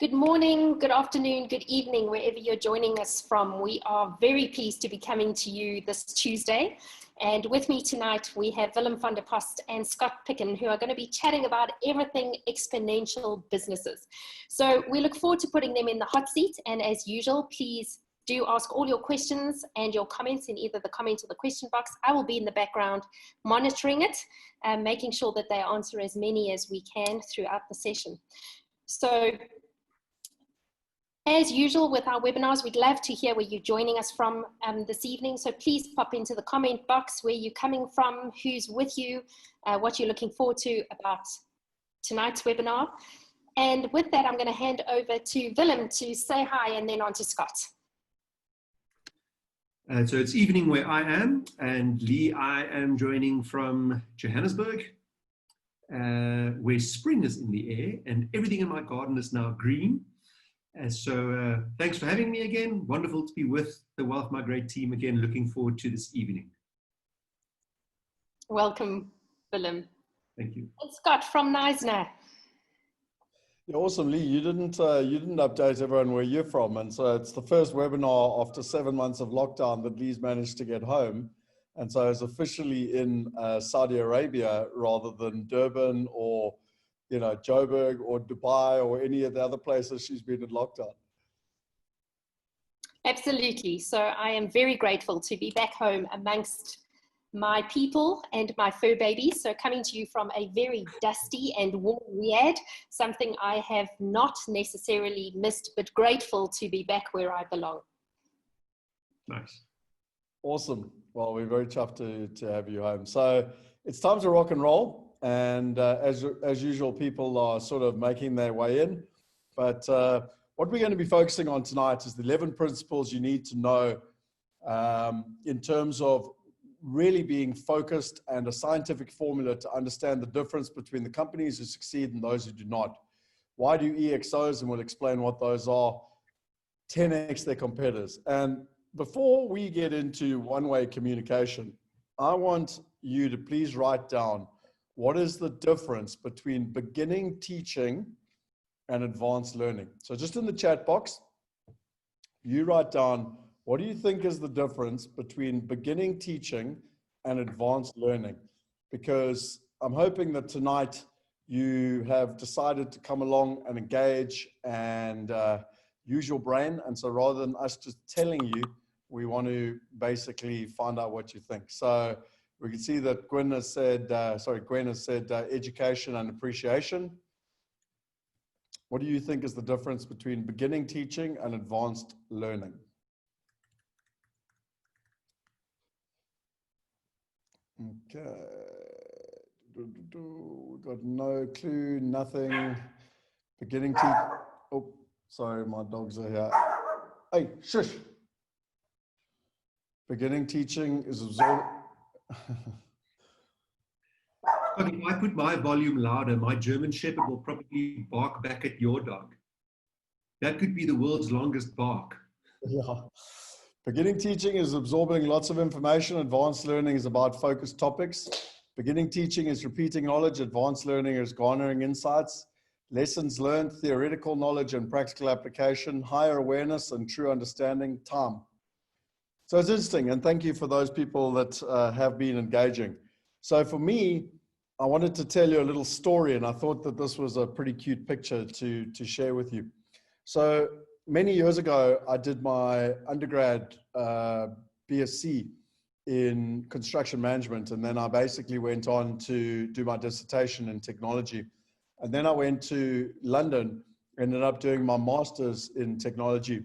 Good morning, good afternoon, good evening, wherever you're joining us from. We are very pleased to be coming to you this Tuesday. And with me tonight, we have Willem van der Post and Scott Picken, who are going to be chatting about everything exponential businesses. So we look forward to putting them in the hot seat. And as usual, please do ask all your questions and your comments in either the comment or the question box. I will be in the background monitoring it and making sure that they answer as many as we can throughout the session. So, as usual with our webinars, we'd love to hear where you're joining us from this evening. So please pop into the comment box where you're coming from, who's with you, what you're looking forward to about tonight's webinar. And with that, I'm going to hand over to Willem to say hi and then on to Scott. So it's evening where I am, and Lee, I am joining from Johannesburg, where spring is in the air and everything in my garden is now green. And so thanks for having me again. Wonderful to be with the Wealth Migrate team again. Looking forward to this evening. Welcome, Willem. Thank you. And Scott from Neisner. Yeah, awesome, Lee. You didn't update everyone where you're from, and so it's the first webinar after 7 months of lockdown that Lee's managed to get home, and so it's officially in Saudi Arabia rather than Durban or Joburg or Dubai or any of the other places she's been in lockdown. Absolutely. So I am very grateful to be back home amongst my people and my fur babies. So coming to you from a very dusty and warm Riyadh, something I have not necessarily missed, but grateful to be back where I belong. Nice. Awesome. Well, we're very chuffed to have you home. So it's time to rock and roll. And as usual, people are sort of making their way in. But what we're going to be focusing on tonight is the 11 principles you need to know in terms of really being focused and a scientific formula to understand the difference between the companies who succeed and those who do not. Why do EXOs? And we'll explain what those are. 10x their competitors. And before we get into one-way communication, I want you to please write down what is the difference between beginning teaching and advanced learning. So just in the chat box, you write down, what do you think is the difference between beginning teaching and advanced learning? Because I'm hoping that tonight you have decided to come along and engage and use your brain. And so rather than us just telling you, we want to basically find out what you think. So we can see that Gwen has said education and appreciation. What do you think is the difference between beginning teaching and advanced learning? Okay. We've got no clue, nothing. Beginning teaching. Oh, sorry, my dogs are here. Hey, shush. Beginning teaching is absorbed. Scott, if I put my volume louder, my German Shepherd will probably bark back at your dog. That could be the world's longest bark. Yeah. Beginning teaching is absorbing lots of information. Advanced learning is about focused topics. Beginning teaching is repeating knowledge. Advanced learning is garnering insights. Lessons learned, theoretical knowledge and practical application, higher awareness and true understanding, time. So it's interesting, and thank you for those people that have been engaging. So for me, I wanted to tell you a little story, and I thought that this was a pretty cute picture to share with you. So many years ago, I did my undergrad BSc in construction management, and then I basically went on to do my dissertation in technology. And then I went to London, ended up doing my master's in technology.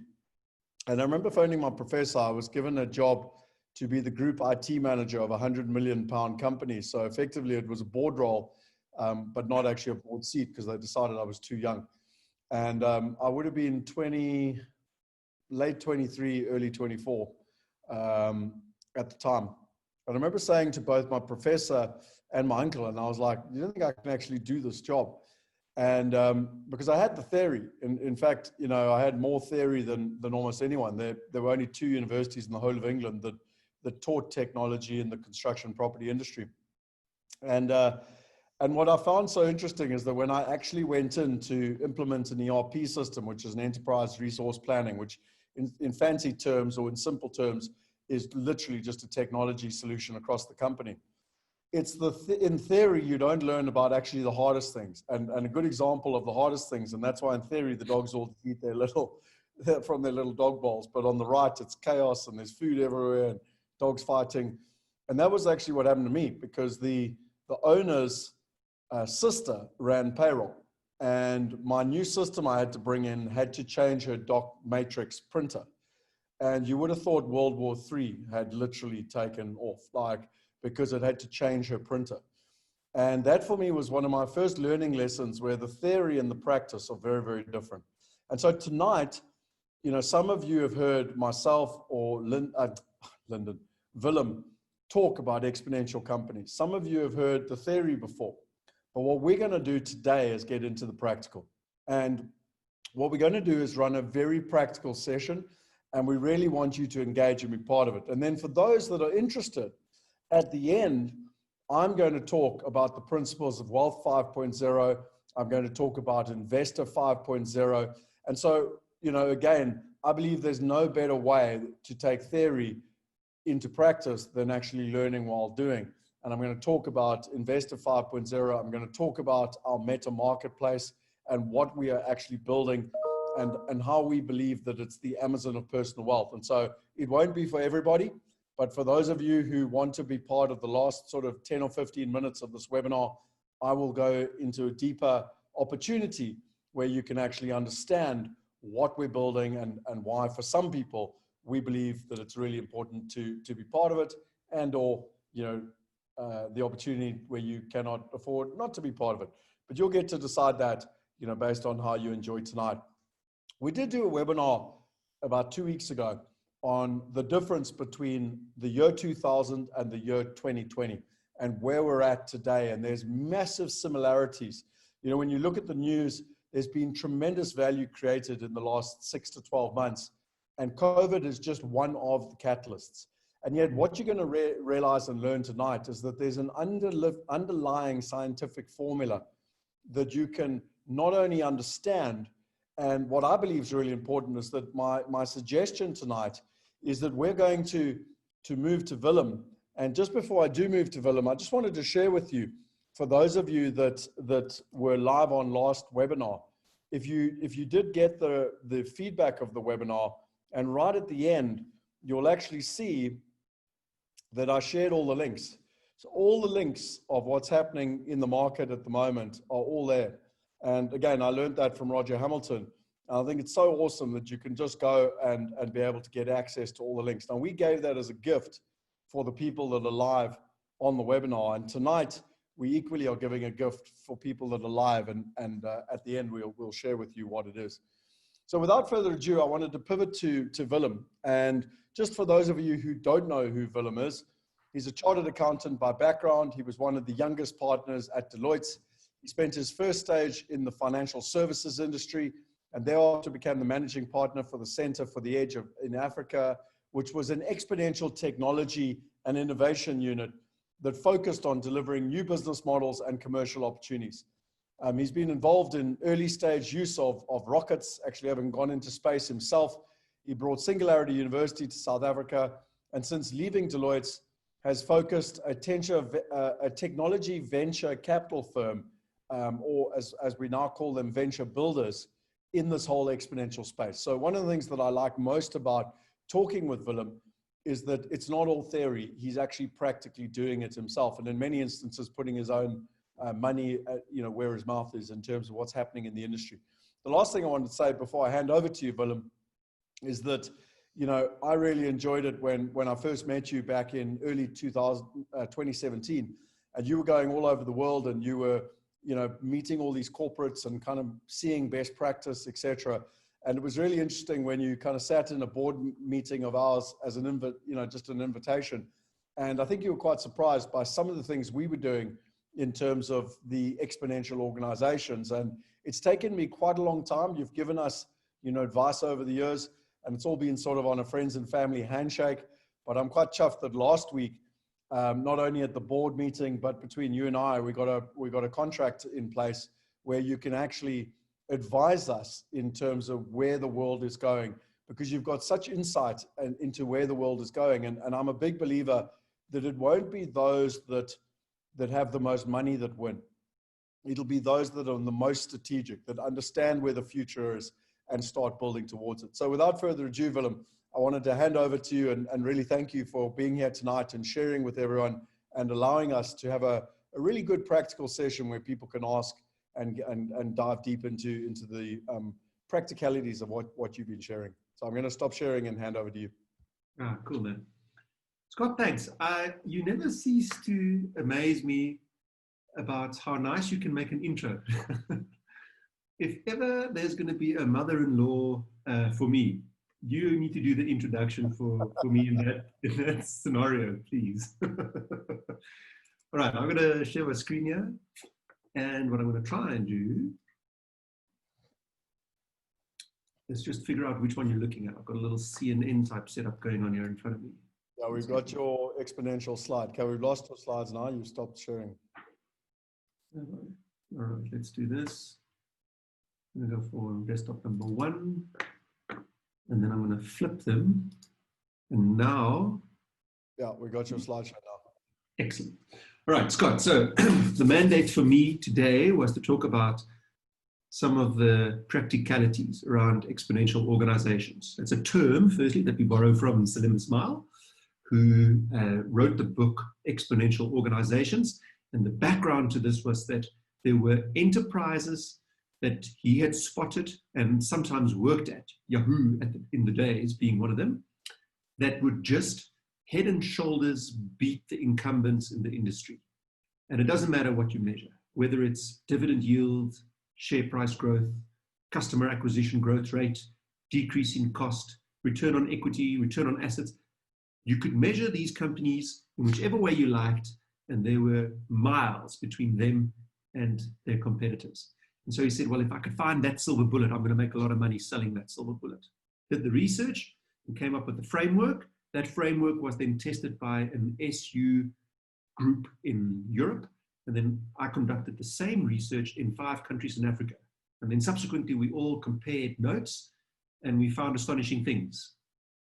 And I remember phoning my professor. I was given a job to be the group IT manager of a £100 million company. So effectively it was a board role, but not actually a board seat because they decided I was too young. And I would have been late 23, early 24 at the time. And I remember saying to both my professor and my uncle, and I was like, you don't think I can actually do this job? And because I had the theory, in fact, I had more theory than almost anyone. There were only 2 universities in the whole of England that taught technology in the construction property industry. And And what I found so interesting is that when I actually went in to implement an ERP system, which is an enterprise resource planning, which in fancy terms or in simple terms is literally just a technology solution across the company. It's in theory, you don't learn about actually the hardest things. And a good example of the hardest things, and that's why in theory, the dogs all eat their little, from their little dog bowls. But on the right, it's chaos and there's food everywhere and dogs fighting. And that was actually what happened to me, because the owner's sister ran payroll. And my new system I had to bring in had to change her doc matrix printer. And you would have thought World War III had literally taken off, because it had to change her printer. And that for me was one of my first learning lessons where the theory and the practice are very, very different. And so tonight, some of you have heard myself or Willem talk about exponential companies. Some of you have heard the theory before. But what we're going to do today is get into the practical. And what we're going to do is run a very practical session. And we really want you to engage and be part of it. And then for those that are interested, at the end, I'm going to talk about the principles of Wealth 5.0. I'm going to talk about Investor 5.0. And so, again, I believe there's no better way to take theory into practice than actually learning while doing. And I'm going to talk about Investor 5.0. I'm going to talk about our meta marketplace and what we are actually building and how we believe that it's the Amazon of personal wealth. And so it won't be for everybody, but for those of you who want to be part of the last sort of 10 or 15 minutes of this webinar, I will go into a deeper opportunity where you can actually understand what we're building and why for some people, we believe that it's really important to be part of it or, the opportunity where you cannot afford not to be part of it. But you'll get to decide that, based on how you enjoy tonight. We did do a webinar about 2 weeks ago on the difference between the year 2000 and the year 2020 and where we're at today. And there's massive similarities. When you look at the news, there's been tremendous value created in the last 6 to 12 months. And COVID is just one of the catalysts. And yet what you're going to realize and learn tonight is that there's an underlying scientific formula that you can not only understand, and what I believe is really important is that my suggestion tonight is that we're going to move to Willem. And just before I do move to Willem, I just wanted to share with you, for those of you that were live on last webinar, if you did get the feedback of the webinar, and right at the end, you'll actually see that I shared all the links. So all the links of what's happening in the market at the moment are all there. And again, I learned that from Roger Hamilton. I think it's so awesome that you can just go and be able to get access to all the links. Now, we gave that as a gift for the people that are live on the webinar. And tonight, we equally are giving a gift for people that are live. And at the end, we'll share with you what it is. So without further ado, I wanted to pivot to Willem. And just for those of you who don't know who Willem is, he's a chartered accountant by background. He was one of the youngest partners at Deloitte. He spent his first stage in the financial services industry and thereafter became the managing partner for the Center for the Edge in Africa, which was an exponential technology and innovation unit that focused on delivering new business models and commercial opportunities. He's been involved in early stage use of rockets, actually having gone into space himself. He brought Singularity University to South Africa, and since leaving Deloitte, has focused a technology venture capital firm, or as we now call them, venture builders, in this whole exponential space. So one of the things that I like most about talking with Willem is that it's not all theory. He's actually practically doing it himself, and in many instances putting his own money where his mouth is in terms of what's happening in the industry. The last thing I wanted to say before I hand over to you, Willem, is that I really enjoyed it when I first met you back in early 2017, and you were going all over the world and you were meeting all these corporates and kind of seeing best practice, etc. And it was really interesting when you kind of sat in a board meeting of ours as just an invitation. And I think you were quite surprised by some of the things we were doing in terms of the exponential organizations. And it's taken me quite a long time. You've given us, advice over the years, and it's all been sort of on a friends and family handshake. But I'm quite chuffed that last week not only at the board meeting, but between you and I, we got a contract in place where you can actually advise us in terms of where the world is going, because you've got such insight into where the world is going. And I'm a big believer that it won't be those that have the most money that win. It'll be those that are the most strategic, that understand where the future is and start building towards it. So without further ado, Willem, I wanted to hand over to you and really thank you for being here tonight and sharing with everyone and allowing us to have a really good practical session where people can ask and dive deep into the practicalities of what you've been sharing. So I'm going to stop sharing and hand over to you. Ah, cool, man. Scott, thanks. You never cease to amaze me about how nice you can make an intro. If ever there's going to be a mother-in-law for me, you need to do the introduction for me in that scenario, please. All right, I'm going to share my screen here. And what I'm going to try and do is just figure out which one you're looking at. I've got a little CNN type setup going on here in front of me. Yeah, we've got your exponential slide. Okay, we've lost your slides now. You've stopped sharing. All right, let's do this. I'm going to go for desktop number 1. And then I'm going to flip them. And now... Yeah, we got your slideshow now. Excellent. All right, Scott. So the mandate for me today was to talk about some of the practicalities around exponential organizations. It's a term, firstly, that we borrow from Salim Ismail, who wrote the book Exponential Organizations. And the background to this was that there were enterprises that he had spotted and sometimes worked at, Yahoo in the days being one of them, that would just head and shoulders beat the incumbents in the industry. And it doesn't matter what you measure, whether it's dividend yield, share price growth, customer acquisition growth rate, decrease in cost, return on equity, return on assets. You could measure these companies in whichever way you liked, and there were miles between them and their competitors. And so he said, well, if I could find that silver bullet, I'm going to make a lot of money selling that silver bullet. Did the research and came up with the framework. That framework was then tested by an SU group in Europe. And then I conducted the same research in 5 countries in Africa. And then subsequently, we all compared notes and we found astonishing things.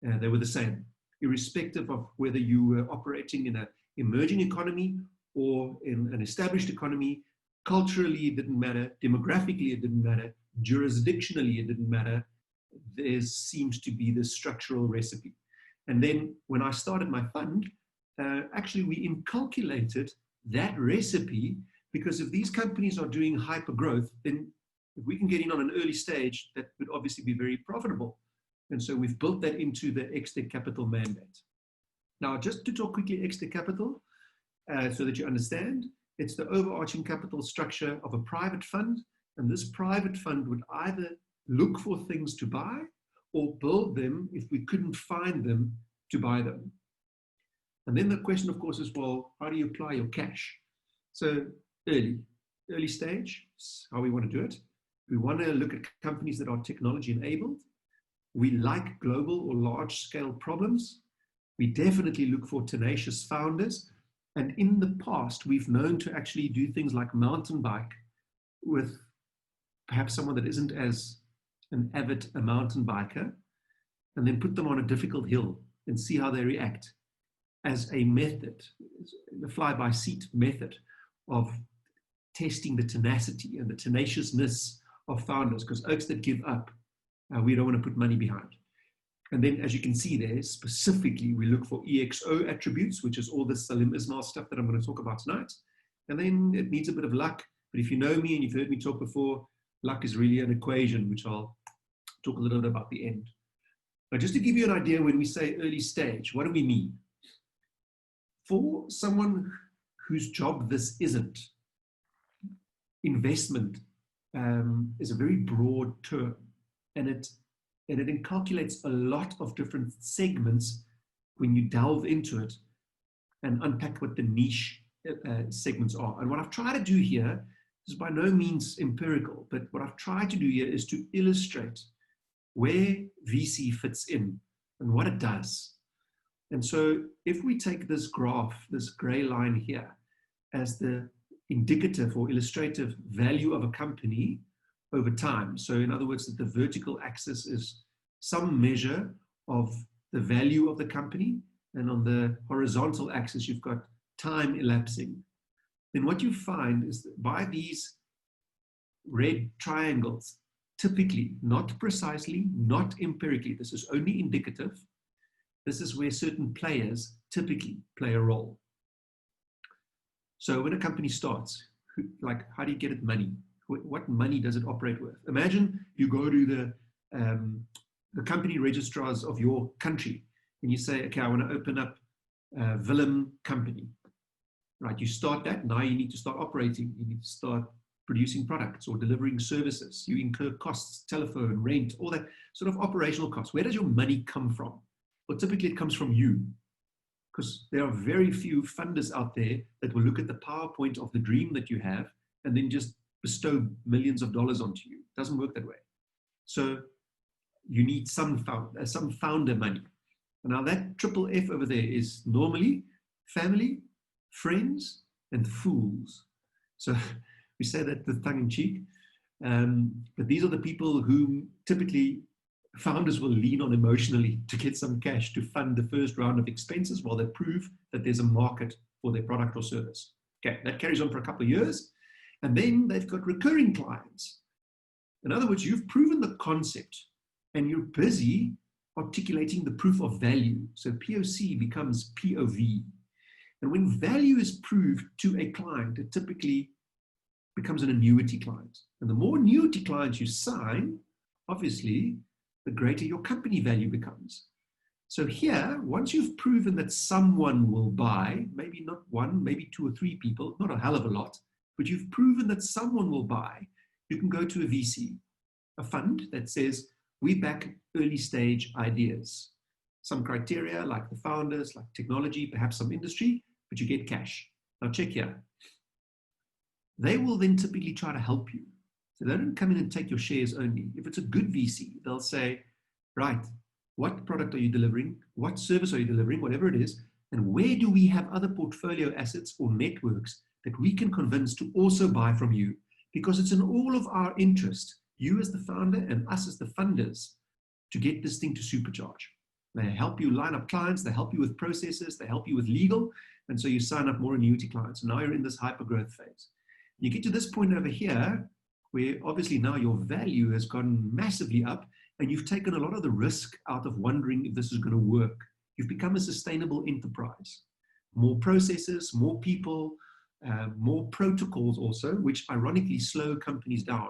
They were the same, irrespective of whether you were operating in an emerging economy or in an established economy. Culturally, it didn't matter. Demographically, it didn't matter. Jurisdictionally, it didn't matter. There seems to be this structural recipe. And then when I started my fund, actually we inculcated that recipe, because if these companies are doing hyper growth, then if we can get in on an early stage, that would obviously be very profitable. And so we've built that into the Extech Capital mandate. Now, just to talk quickly Extech Capital, so that you understand, it's the overarching capital structure of a private fund. And this private fund would either look for things to buy or build them if we couldn't find them to buy them. And then the question, of course, is, well, how do you apply your cash? So early stage, how we want to do it. We want to look at companies that are technology enabled. We like global or large scale problems. We definitely look for tenacious founders. And in the past, we've known to actually do things like mountain bike with perhaps someone that isn't as an avid mountain biker, and then put them on a difficult hill and see how they react as a method, the fly-by-seat method of testing the tenacity and the tenaciousness of founders, because oaks that give up, we don't want to put money behind. And then, as you can see there, specifically, we look for EXO attributes, which is all this Salim Ismail stuff that I'm going to talk about tonight. And then it needs a bit of luck. But if you know me and you've heard me talk before, luck is really an equation, which I'll talk a little bit about the end. But just to give you an idea, when we say early stage, what do we mean? For someone whose job this isn't, investment is a very broad term, and it inculcates a lot of different segments when you delve into it and unpack what the niche segments are. And what I've tried to do here is by no means empirical, but what I've tried to do here is to illustrate where VC fits in and what it does. And so if we take this graph, this gray line here, as the indicative or illustrative value of a company over time. So in other words, that the vertical axis is some measure of the value of the company, and on the horizontal axis, you've got time elapsing. Then what you find is that by these red triangles, typically, not precisely, not empirically, this is only indicative, this is where certain players typically play a role. So when a company starts, like, how do you get it money? What money does it operate with? Imagine you go to the company registrars of your country and you say, okay, I want to open up a Willem company, right? You start that, now you need to start operating. You need to start producing products or delivering services. You incur costs, telephone, rent, all that sort of operational costs. Where does your money come from? Well, typically it comes from you, because there are very few funders out there that will look at the PowerPoint of the dream that you have and then just bestow millions of dollars onto you. It doesn't work that way. So you need some founder money. And now that triple F over there is normally family, friends, and fools. So we say that with tongue in cheek, but these are the people whom typically founders will lean on emotionally to get some cash to fund the first round of expenses while they prove that there's a market for their product or service. Okay, that carries on for a couple of years, and then they've got recurring clients. In other words, you've proven the concept and you're busy articulating the proof of value. So POC becomes POV. And when value is proved to a client, it typically becomes an annuity client. And the more annuity clients you sign, obviously, the greater your company value becomes. So here, once you've proven that someone will buy, maybe not one, maybe 2 or 3 people, not a hell of a lot, but you've proven that someone will buy, you can go to a VC, a fund that says, we back early stage ideas. Some criteria like the founders, like technology, perhaps some industry, but you get cash. Now check here. They will then typically try to help you. So they don't come in and take your shares only. If it's a good VC, they'll say, right, what product are you delivering? What service are you delivering? Whatever it is. And where do we have other portfolio assets or networks that we can convince to also buy from you? Because it's in all of our interest, you as the founder and us as the funders, to get this thing to supercharge. They help you line up clients, they help you with processes, they help you with legal, and so you sign up more annuity clients. And now you're in this hyper-growth phase. You get to this point over here, where obviously now your value has gone massively up, and you've taken a lot of the risk out of wondering if this is going to work. You've become a sustainable enterprise. More processes, more people, more protocols also, which ironically slow companies down.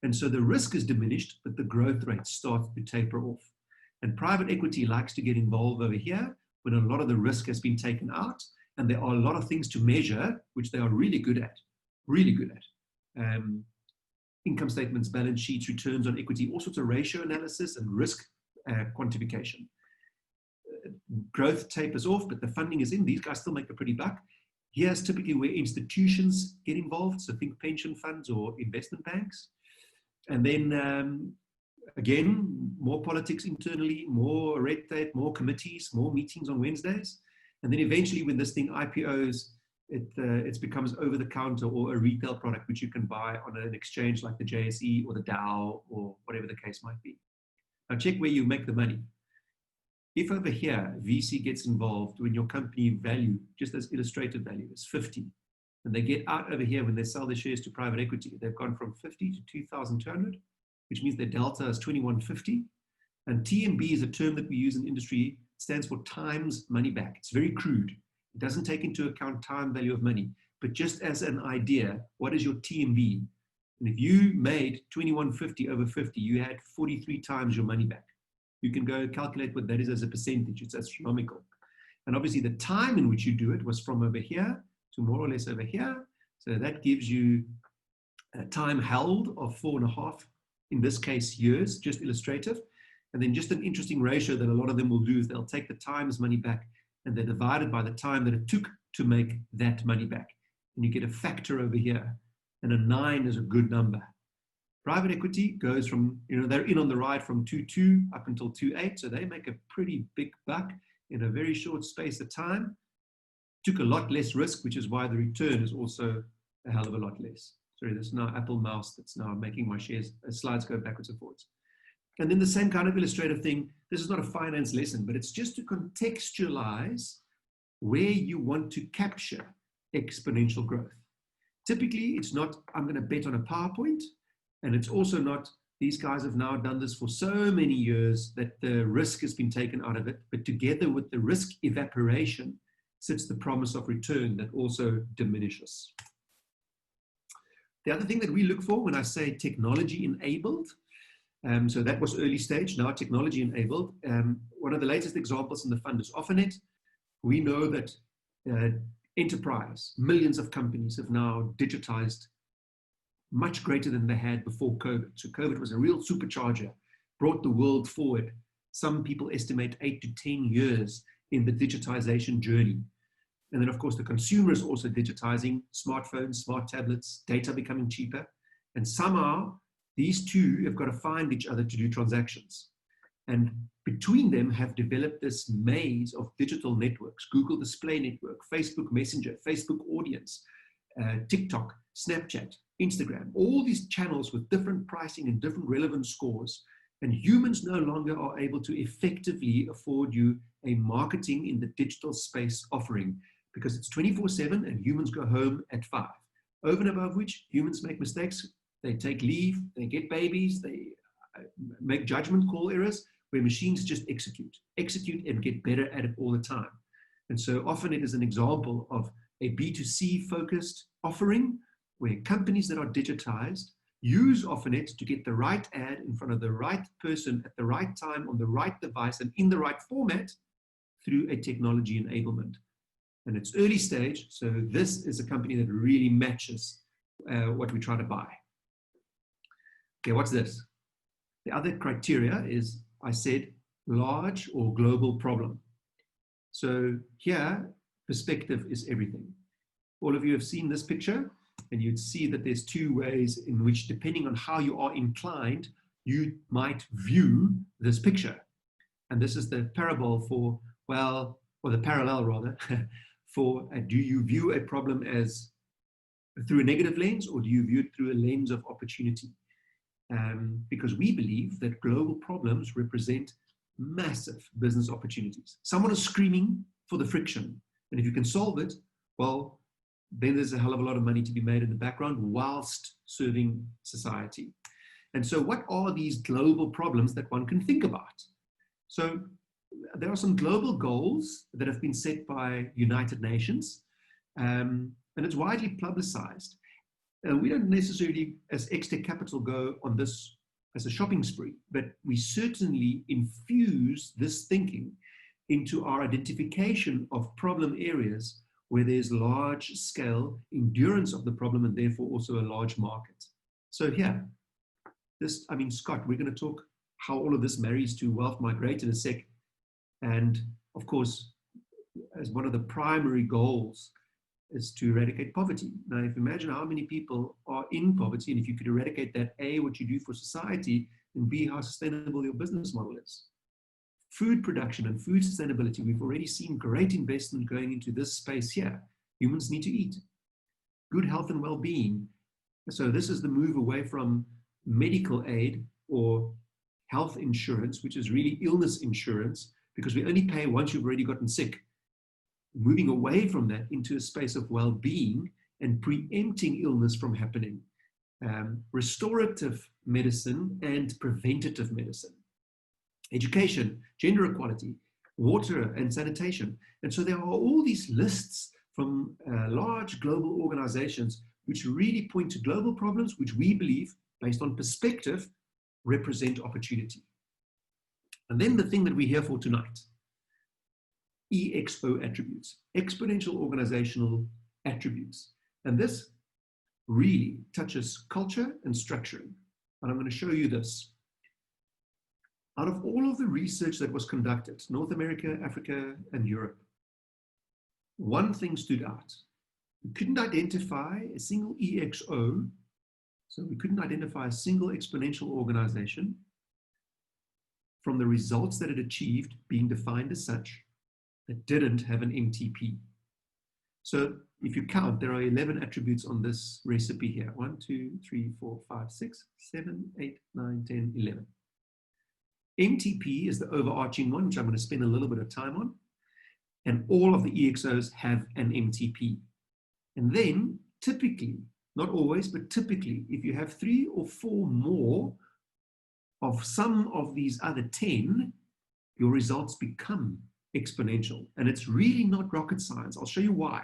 And so the risk is diminished, but the growth rate starts to taper off. And private equity likes to get involved over here when a lot of the risk has been taken out, and there are a lot of things to measure, which they are really good at. Income statements, balance sheets, returns on equity, all sorts of ratio analysis and risk quantification. Growth tapers off, but the funding is in. These guys still make a pretty buck. Here's typically where institutions get involved, so think pension funds or investment banks. And then, again, more politics internally, more red tape, more committees, more meetings on Wednesdays. And then eventually when this thing IPOs, it becomes over-the-counter or a retail product which you can buy on an exchange like the JSE or the Dow or whatever the case might be. Now check where you make the money. If over here, VC gets involved when your company value, just as illustrated value, is 50, and they get out over here when they sell their shares to private equity, they've gone from 50 to 2,200, which means their delta is 2150. And TMB is a term that we use in industry. It stands for times money back. It's very crude. It doesn't take into account time value of money, but just as an idea, what is your TMB? And if you made 2150 over 50, you had 43 times your money back. You can go calculate what that is as a percentage. It's astronomical. And obviously the time in which you do it was from over here to more or less over here. So that gives you a time held of 4.5, in this case, years, just illustrative. And then just an interesting ratio that a lot of them will do is they'll take the times money back and they're divided by the time that it took to make that money back. And you get a factor over here. And a 9 is a good number. Private equity goes from, they're in on the ride from 2.2 up until 2.8. So they make a pretty big buck. in a very short space of time, took a lot less risk, which is why the return is also a hell of a lot less. Sorry, there's now Apple mouse that's now making my slides go backwards and forwards. And then the same kind of illustrative thing. This is not a finance lesson, but it's just to contextualize where you want to capture exponential growth. Typically, it's not, I'm going to bet on a PowerPoint, and it's also not, these guys have now done this for so many years that the risk has been taken out of it, but together with the risk evaporation sits the promise of return that also diminishes. The other thing that we look for when I say technology enabled, so that was early stage, now technology enabled. One of the latest examples in the fund is OfferNet. We know that enterprise, millions of companies have now digitized much greater than they had before COVID. So COVID was a real supercharger, brought the world forward. Some people estimate 8 to 10 years in the digitization journey. And then, of course, the consumer is also digitizing, smartphones, smart tablets, data becoming cheaper. And somehow, these two have got to find each other to do transactions. And between them have developed this maze of digital networks, Google Display Network, Facebook Messenger, Facebook Audience, TikTok, Snapchat, Instagram, all these channels with different pricing and different relevance scores. And humans no longer are able to effectively afford you a marketing in the digital space offering, because it's 24/7 and humans go home at 5. Over and above which, humans make mistakes. They take leave, they get babies, they make judgment call errors, where machines just execute and get better at it all the time. And so often it is an example of a B2C focused offering where companies that are digitized use OfferNet to get the right ad in front of the right person at the right time on the right device and in the right format through a technology enablement. And it's early stage, so this is a company that really matches what we try to buy. Okay, what's this? The other criteria is, I said, large or global problem. So here, perspective is everything. All of you have seen this picture, and you'd see that there's two ways in which, depending on how you are inclined, you might view this picture. And this is the parable for, well, or the parallel rather, for do you view a problem as through a negative lens, or do you view it through a lens of opportunity? Because we believe that global problems represent massive business opportunities. Someone is screaming for the friction, and if you can solve it, well, then there's a hell of a lot of money to be made in the background whilst serving society. And so what are these global problems that one can think about? So there are some global goals that have been set by United Nations, and it's widely publicized. We don't necessarily, as Extech Capital, go on this as a shopping spree, but we certainly infuse this thinking into our identification of problem areas where there's large scale endurance of the problem and therefore also a large market. So here, this, I mean, Scott, we're going to talk how all of this marries to Wealth Migrate in a sec. And of course, as one of the primary goals is to eradicate poverty. Now, if you imagine how many people are in poverty, and if you could eradicate that, A, what you do for society, and B, how sustainable your business model is. Food production and food sustainability, we've already seen great investment going into this space here. Humans need to eat. Good health and well-being. So this is the move away from medical aid or health insurance, which is really illness insurance, because we only pay once you've already gotten sick. Moving away from that into a space of well-being and preempting illness from happening. Restorative medicine and preventative medicine. Education, gender equality, water and sanitation. And so there are all these lists from large global organizations which really point to global problems, which we believe, based on perspective, represent opportunity. And then the thing that we're here for tonight, EXO attributes, exponential organizational attributes. And this really touches culture and structuring. And I'm going to show you this. Out of all of the research that was conducted, North America, Africa, and Europe, one thing stood out. We couldn't identify a single EXO, so we couldn't identify a single exponential organization from the results that it achieved being defined as such that didn't have an MTP. So if you count, there are 11 attributes on this recipe here. 1, 2, 3, 4, 5, 6, 7, 8, 9, 10, 11. MTP is the overarching one, which I'm going to spend a little bit of time on. And all of the EXOs have an MTP. And then typically, not always, but typically, if you have 3 or 4 more of some of these other 10, your results become exponential. And it's really not rocket science. I'll show you why.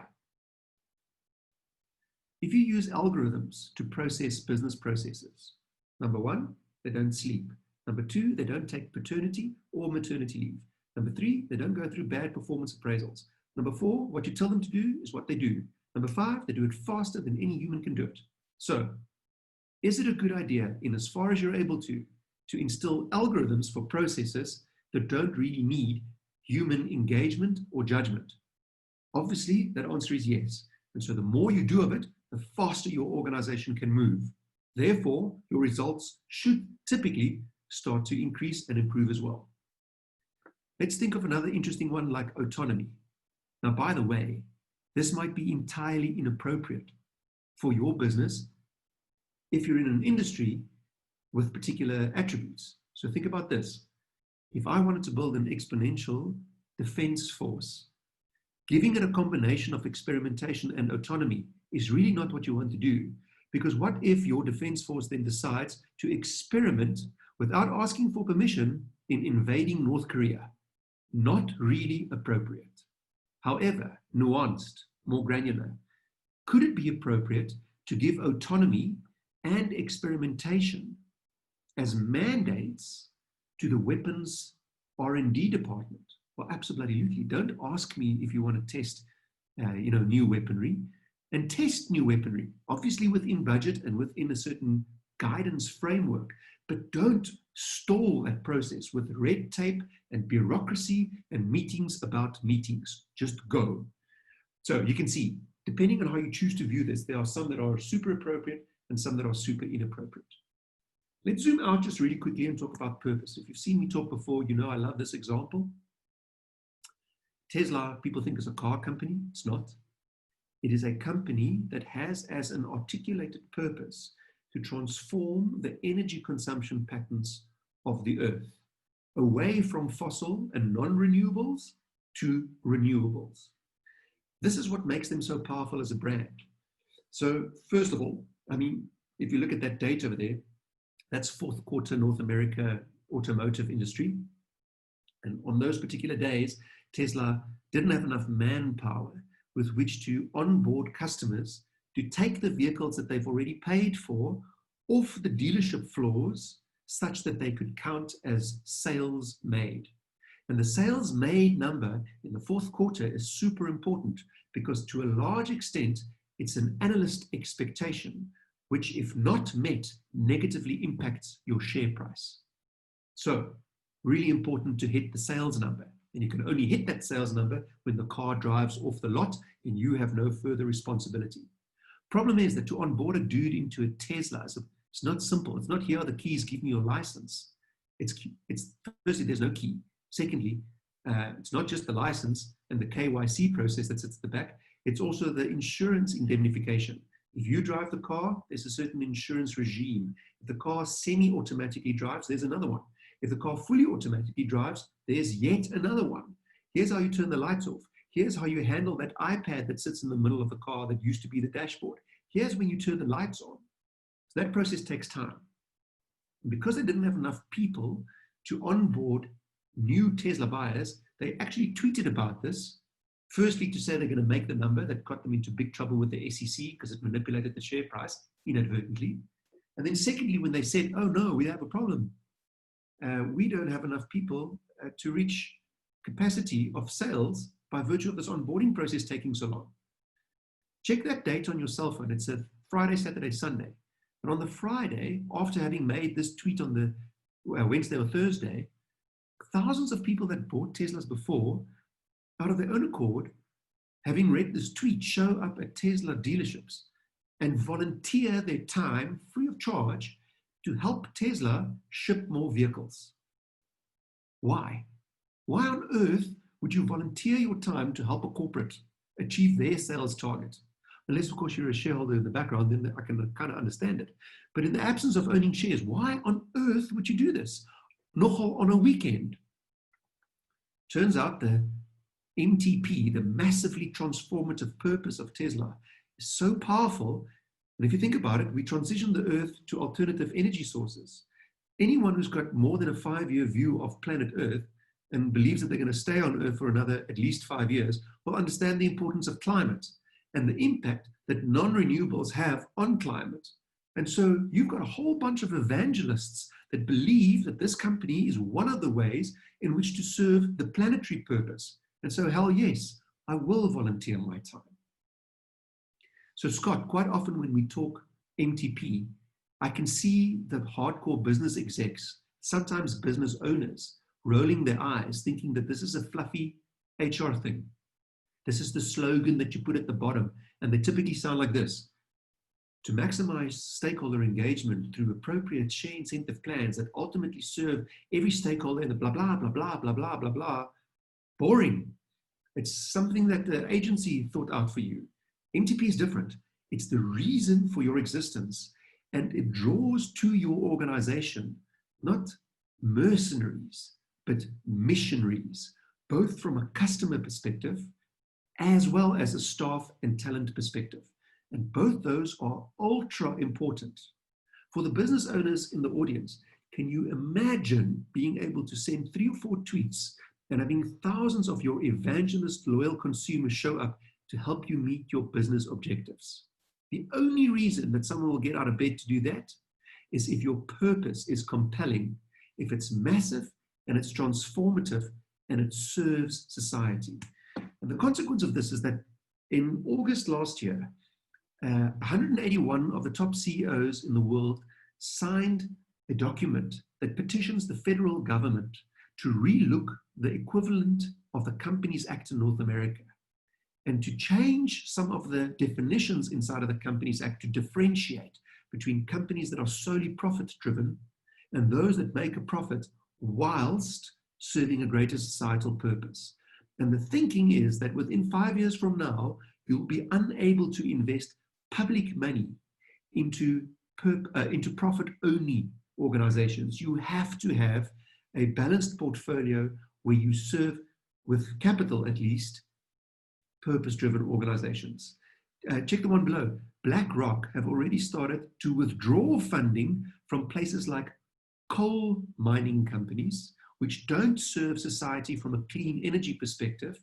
If you use algorithms to process business processes, number 1, they don't sleep. Number 2, they don't take paternity or maternity leave. Number 3, they don't go through bad performance appraisals. Number 4, what you tell them to do is what they do. Number 5, they do it faster than any human can do it. So, is it a good idea, in as far as you're able to instill algorithms for processes that don't really need human engagement or judgment? Obviously, that answer is yes. And so the more you do of it, the faster your organization can move. Therefore, your results should typically start to increase and improve as well. Let's think of another interesting one like autonomy. Now, by the way, this might be entirely inappropriate for your business if you're in an industry with particular attributes. So think about this. If I wanted to build an exponential defense force, giving it a combination of experimentation and autonomy is really not what you want to do. Because what if your defense force then decides to experiment without asking for permission in invading North Korea? Not really appropriate. However, nuanced, more granular. Could it be appropriate to give autonomy and experimentation as mandates to the weapons R&D department? Well, absolutely. Don't ask me if you want to test new weaponry, and test new weaponry, obviously within budget and within a certain guidance framework, but don't stall that process with red tape and bureaucracy and meetings about meetings. Just go. So you can see, depending on how you choose to view this, there are some that are super appropriate and some that are super inappropriate. Let's zoom out just really quickly and talk about purpose. If you've seen me talk before, you know I love this example. Tesla, people think is a car company. It's not. It is a company that has as an articulated purpose to transform the energy consumption patterns of the earth away from fossil and non-renewables to renewables. This is what makes them so powerful as a brand. So first of all, I mean, if you look at that date over there, that's fourth quarter North America automotive industry. And on those particular days, Tesla didn't have enough manpower with which to onboard customers to take the vehicles that they've already paid for off the dealership floors such that they could count as sales made. And the sales made number in the fourth quarter is super important because to a large extent, it's an analyst expectation, which if not met, negatively impacts your share price. So really important to hit the sales number. And you can only hit that sales number when the car drives off the lot and you have no further responsibility. Problem is that to onboard a dude into a Tesla, it's not simple. It's not here are the keys, give me your license. It's firstly, there's no key. Secondly, it's not just the license and the KYC process that sits at the back. It's also the insurance indemnification. If you drive the car, there's a certain insurance regime. If the car semi-automatically drives, there's another one. If the car fully automatically drives, there's yet another one. Here's how you turn the lights off. Here's how you handle that iPad that sits in the middle of the car that used to be the dashboard. Here's when you turn the lights on. So that process takes time. And because they didn't have enough people to onboard new Tesla buyers, they actually tweeted about this. Firstly, to say they're going to make the number that got them into big trouble with the SEC because it manipulated the share price inadvertently. And then secondly, when they said, oh no, we have a problem. We don't have enough people to reach capacity of sales by virtue of this onboarding process taking so long. Check that date on your cell phone. It's a Friday, Saturday, Sunday. And on the Friday, after having made this tweet on the Wednesday or Thursday, thousands of people that bought Teslas before, out of their own accord, having read this tweet, show up at Tesla dealerships and volunteer their time free of charge to help Tesla ship more vehicles. Why? Why on earth would you volunteer your time to help a corporate achieve their sales target? Unless, of course, you're a shareholder in the background, then I can kind of understand it. But in the absence of owning shares, why on earth would you do this? Nogal on a weekend. Turns out the MTP, the massively transformative purpose of Tesla, is so powerful. And if you think about it, we transition the Earth to alternative energy sources. Anyone who's got more than a 5-year view of planet Earth and believes that they're going to stay on Earth for another at least 5 years will understand the importance of climate and the impact that non-renewables have on climate. And so you've got a whole bunch of evangelists that believe that this company is one of the ways in which to serve the planetary purpose. And so, hell yes, I will volunteer my time. So Scott, quite often when we talk MTP, I can see the hardcore business execs, sometimes business owners, rolling their eyes, thinking that this is a fluffy HR thing. This is the slogan that you put at the bottom, and they typically sound like this: to maximize stakeholder engagement through appropriate share incentive plans that ultimately serve every stakeholder in the blah, blah, blah, blah, blah, blah, blah, blah. Boring. It's something that the agency thought out for you. MTP is different. It's the reason for your existence, and it draws to your organization, not mercenaries, but missionaries, both from a customer perspective as well as a staff and talent perspective. And both those are ultra important. For the business owners in the audience, can you imagine being able to send 3 or 4 tweets and having thousands of your evangelist loyal consumers show up to help you meet your business objectives? The only reason that someone will get out of bed to do that is if your purpose is compelling, if it's massive and it's transformative and it serves society. And the consequence of this is that in August last year, 181 of the top CEOs in the world signed a document that petitions the federal government to relook the equivalent of the Companies Act in North America and to change some of the definitions inside of the Companies Act to differentiate between companies that are solely profit-driven and those that make a profit whilst serving a greater societal purpose. And the thinking is that within 5 years from now, you'll be unable to invest public money into profit-only organizations. You have to have a balanced portfolio where you serve, with capital at least, purpose-driven organizations. Check the one below. BlackRock have already started to withdraw funding from places like coal mining companies, which don't serve society from a clean energy perspective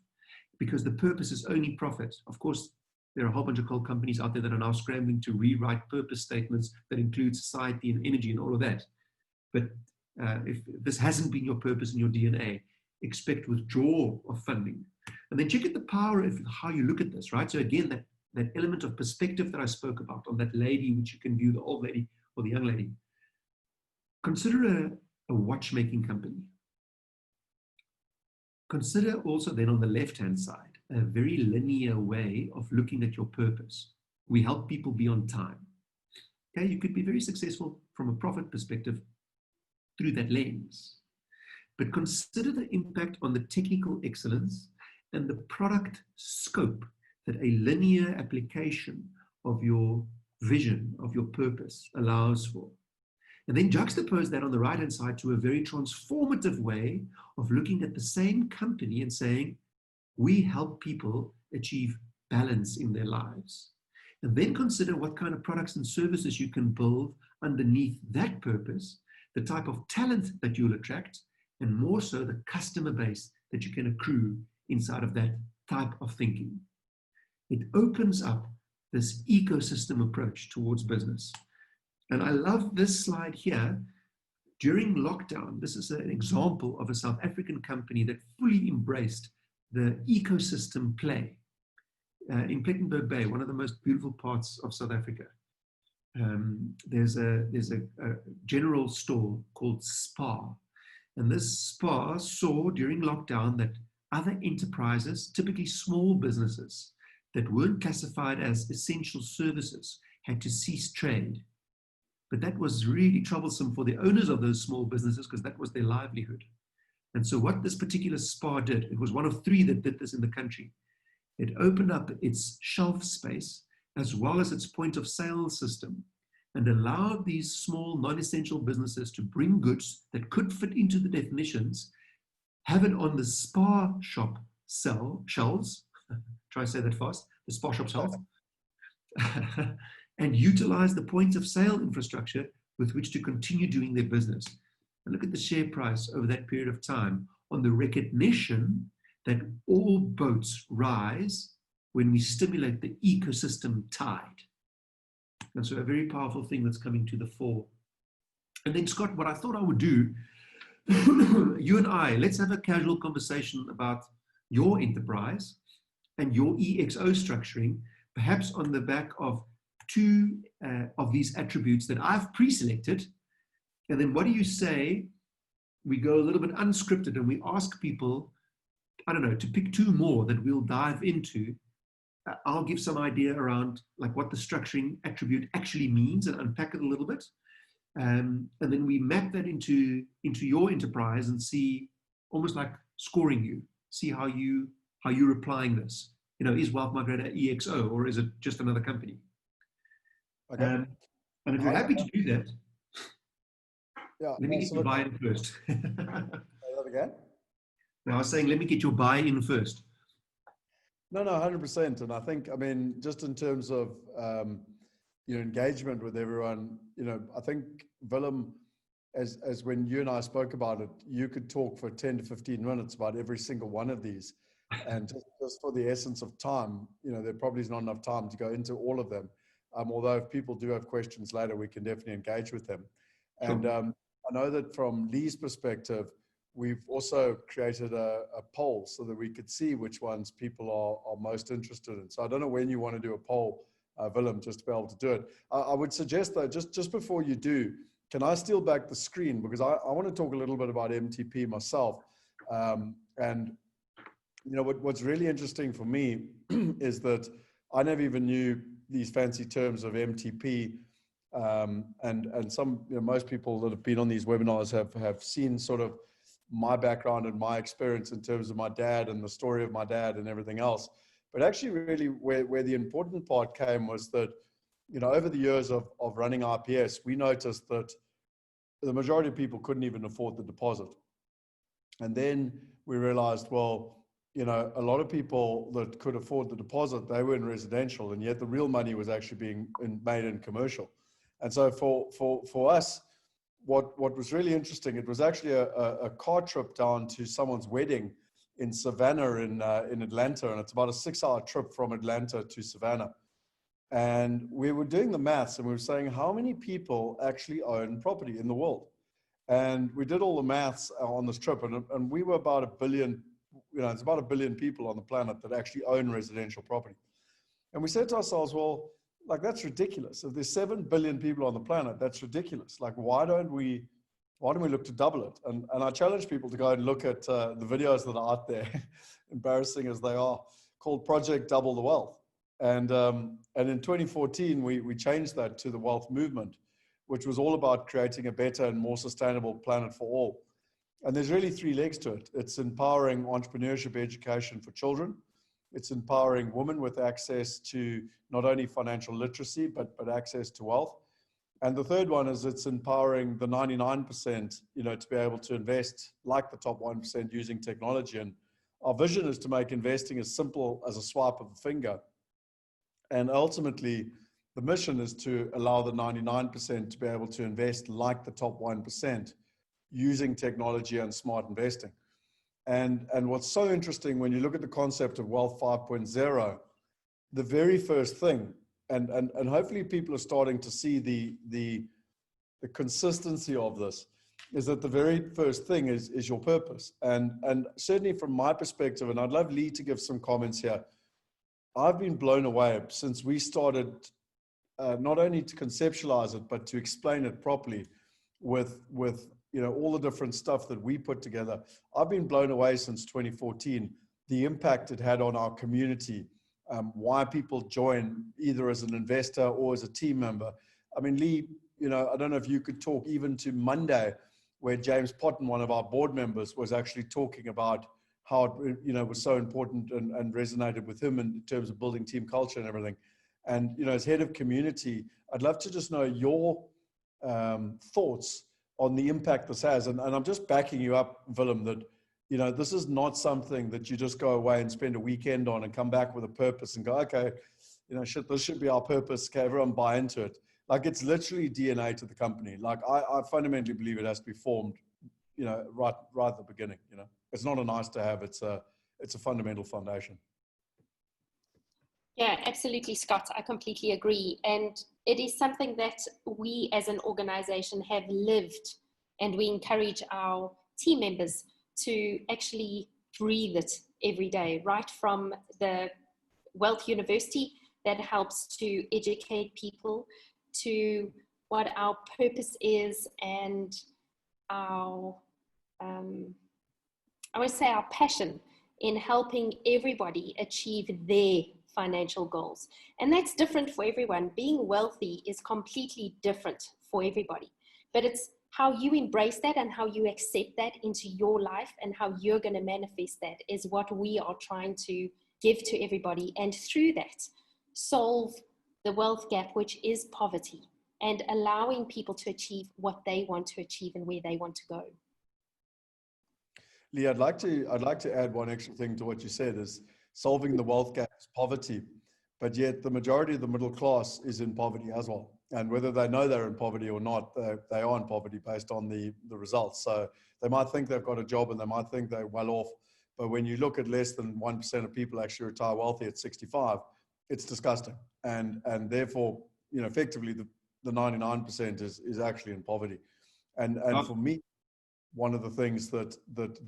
because the purpose is only profit. Of course, there are a whole bunch of coal companies out there that are now scrambling to rewrite purpose statements that include society and energy and all of that. But if this hasn't been your purpose in your DNA, expect withdrawal of funding. And then check out the power of how you look at this, right? So again, that element of perspective that I spoke about on that lady, which you can view the old lady or the young lady. Consider a watchmaking company. Consider also then on the left-hand side, a very linear way of looking at your purpose. We help people be on time. Okay, you could be very successful from a profit perspective through that lens. But consider the impact on the technical excellence and the product scope that a linear application of your vision, of your purpose allows for. And then juxtapose that on the right-hand side to a very transformative way of looking at the same company and saying, we help people achieve balance in their lives. And then consider what kind of products and services you can build underneath that purpose, the type of talent that you'll attract, and more so the customer base that you can accrue inside of that type of thinking. It opens up this ecosystem approach towards business. And I love this slide here. During lockdown, this is an example of a South African company that fully embraced the ecosystem play in Plettenberg Bay, one of the most beautiful parts of South Africa. There's a general store called SPAR. And this SPAR saw during lockdown that other enterprises, typically small businesses that weren't classified as essential services, had to cease trade. But that was really troublesome for the owners of those small businesses because that was their livelihood. And so what this particular spa did, it was one of 3 that did this in the country. It opened up its shelf space as well as its point of sale system and allowed these small non-essential businesses to bring goods that could fit into the definitions, have it on the spa shop shelves, try to say that fast, the spa shop shelves, and utilize the point of sale infrastructure with which to continue doing their business. And look at the share price over that period of time on the recognition that all boats rise when we stimulate the ecosystem tide. And so a very powerful thing that's coming to the fore. And then Scott, what I thought I would do, you and I, let's have a casual conversation about your enterprise and your EXO structuring, perhaps on the back of 2 of these attributes that I've pre-selected. And then what do you say we go a little bit unscripted and we ask people, I don't know, to pick 2 more that we'll dive into. I'll give some idea around like what the structuring attribute actually means and unpack it a little bit. And then we map that into your enterprise and see, almost like scoring you, see how you're applying this. You know, is Wealth Migrate EXO or is it just another company? Okay. And if you're happy to do that, yeah, let me get your buy-in first. Say that again? Now I was saying, let me get your buy-in first. No, 100%. And I think, I mean, just in terms of, engagement with everyone, I think Willem, as when you and I spoke about it, you could talk for 10 to 15 minutes about every single one of these. And just for the essence of time, there probably is not enough time to go into all of them. Although if people do have questions later, we can definitely engage with them. And Sure. I know that from Lee's perspective, we've also created a poll so that we could see which ones people are most interested in. So I don't know when you want to do a poll, Willem, just to be able to do it. I would suggest though, just before you do, can I steal back the screen? Because I want to talk a little bit about MTP myself. And what's really interesting for me is that I never even knew these fancy terms of MTP. And some, most people that have been on these webinars have seen sort of my background and my experience in terms of my dad and the story of my dad and everything else. But actually really where the important part came was that, over the years of running IPS, we noticed that the majority of people couldn't even afford the deposit. And then we realized, well, a lot of people that could afford the deposit, they were in residential, and yet the real money was actually being made in commercial. And so for us, what was really interesting, it was actually a car trip down to someone's wedding in Savannah in Atlanta, and it's about a 6-hour trip from Atlanta to Savannah. And we were doing the maths, and we were saying, how many people actually own property in the world? And we did all the maths on this trip, and we were about 1 billion, it's about 1 billion people on the planet that actually own residential property. And we said to ourselves, well, like, that's ridiculous. If there's 7 billion people on the planet, that's ridiculous. Like, why don't we look to double it? And I challenge people to go and look at the videos that are out there, embarrassing as they are, called Project Double the Wealth. And in 2014, we changed that to the Wealth Movement, which was all about creating a better and more sustainable planet for all. And there's really 3 legs to it. It's empowering entrepreneurship education for children. It's empowering women with access to not only financial literacy, but access to wealth. And the third one is it's empowering the 99%, to be able to invest like the top 1% using technology. And our vision is to make investing as simple as a swipe of a finger. And ultimately, the mission is to allow the 99% to be able to invest like the top 1% using technology and smart investing. And what's so interesting when you look at the concept of Wealth 5.0, the very first thing, and hopefully people are starting to see the consistency of this, is that the very first thing is your purpose. And certainly from my perspective, and I'd love Lee to give some comments here, I've been blown away since we started not only to conceptualize it, but to explain it properly with all the different stuff that we put together. I've been blown away since 2014, the impact it had on our community, why people join either as an investor or as a team member. I mean, Lee, I don't know if you could talk even to Monday where James Potton, one of our board members, was actually talking about how it, was so important and resonated with him in terms of building team culture and everything. And, as head of community, I'd love to just know your thoughts on the impact this has. And I'm just backing you up, Willem, that, this is not something that you just go away and spend a weekend on and come back with a purpose and go, okay, this should be our purpose. Okay, everyone buy into it. Like, it's literally DNA to the company. Like, I fundamentally believe it has to be formed, right at the beginning. It's not a nice to have. It's a fundamental foundation. Yeah, absolutely, Scott. I completely agree. And it is something that we as an organization have lived, and we encourage our team members to actually breathe it every day, right from the WealthE University that helps to educate people, to what our purpose is, and our, I would say, our passion in helping everybody achieve their financial goals. And that's different for everyone. Being wealthy is completely different for everybody, but it's how you embrace that and how you accept that into your life and how you're going to manifest that is what we are trying to give to everybody. And through that, solve the wealth gap, which is poverty, and allowing people to achieve what they want to achieve and where they want to go. Lee, I'd like to add one extra thing to what you said, is solving the wealth gap is poverty, but yet the majority of the middle class is in poverty as well. And whether they know they're in poverty or not, they are in poverty based on the results. So they might think they've got a job and they might think they're well off, but when you look at less than 1% of people actually retire wealthy at 65, it's disgusting. And therefore, effectively the 99% is actually in poverty. And for me, one of the things that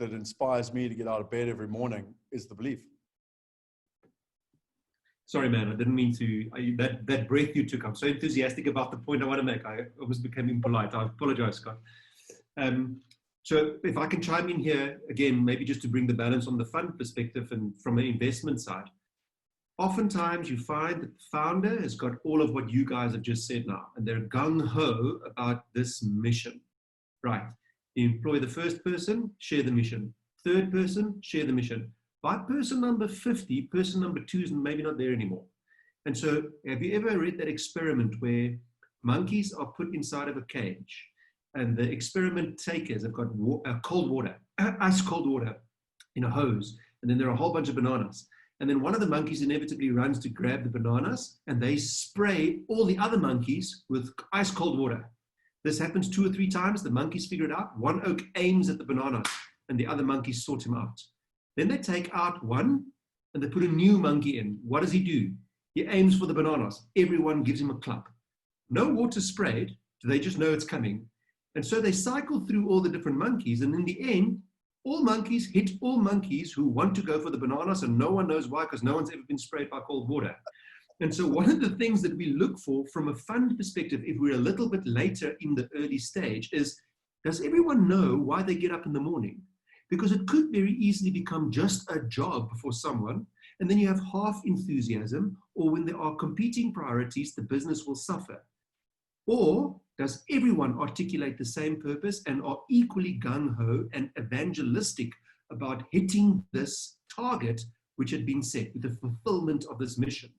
inspires me to get out of bed every morning is the belief. Sorry, man, I didn't mean to. That breath you took, I'm so enthusiastic about the point I want to make. I almost became impolite. I apologize, Scott. So if I can chime in here again, maybe just to bring the balance on the fund perspective and from an investment side. Oftentimes you find that the founder has got all of what you guys have just said now, and they're gung-ho about this mission, right? You employ the first person, share the mission. Third person, share the mission. By person number 50, person number 2 is maybe not there anymore. And so have you ever read that experiment where monkeys are put inside of a cage and the experiment takers have got cold water, ice cold water in a hose, and then there are a whole bunch of bananas. And then one of the monkeys inevitably runs to grab the bananas and they spray all the other monkeys with ice cold water. This happens 2 or 3 times. The monkeys figure it out. One oak aims at the bananas and the other monkeys sort him out. Then they take out one and they put a new monkey in. What does he do? He aims for the bananas. Everyone gives him a club. No water sprayed. They just know it's coming. And so they cycle through all the different monkeys. And in the end, all monkeys hit all monkeys who want to go for the bananas, and no one knows why, because no one's ever been sprayed by cold water. And so one of the things that we look for from a fund perspective, if we're a little bit later in the early stage, is does everyone know why they get up in the morning? Because it could very easily become just a job for someone, and then you have half enthusiasm, or when there are competing priorities, the business will suffer. Or does everyone articulate the same purpose and are equally gung-ho and evangelistic about hitting this target which had been set with the fulfillment of this mission?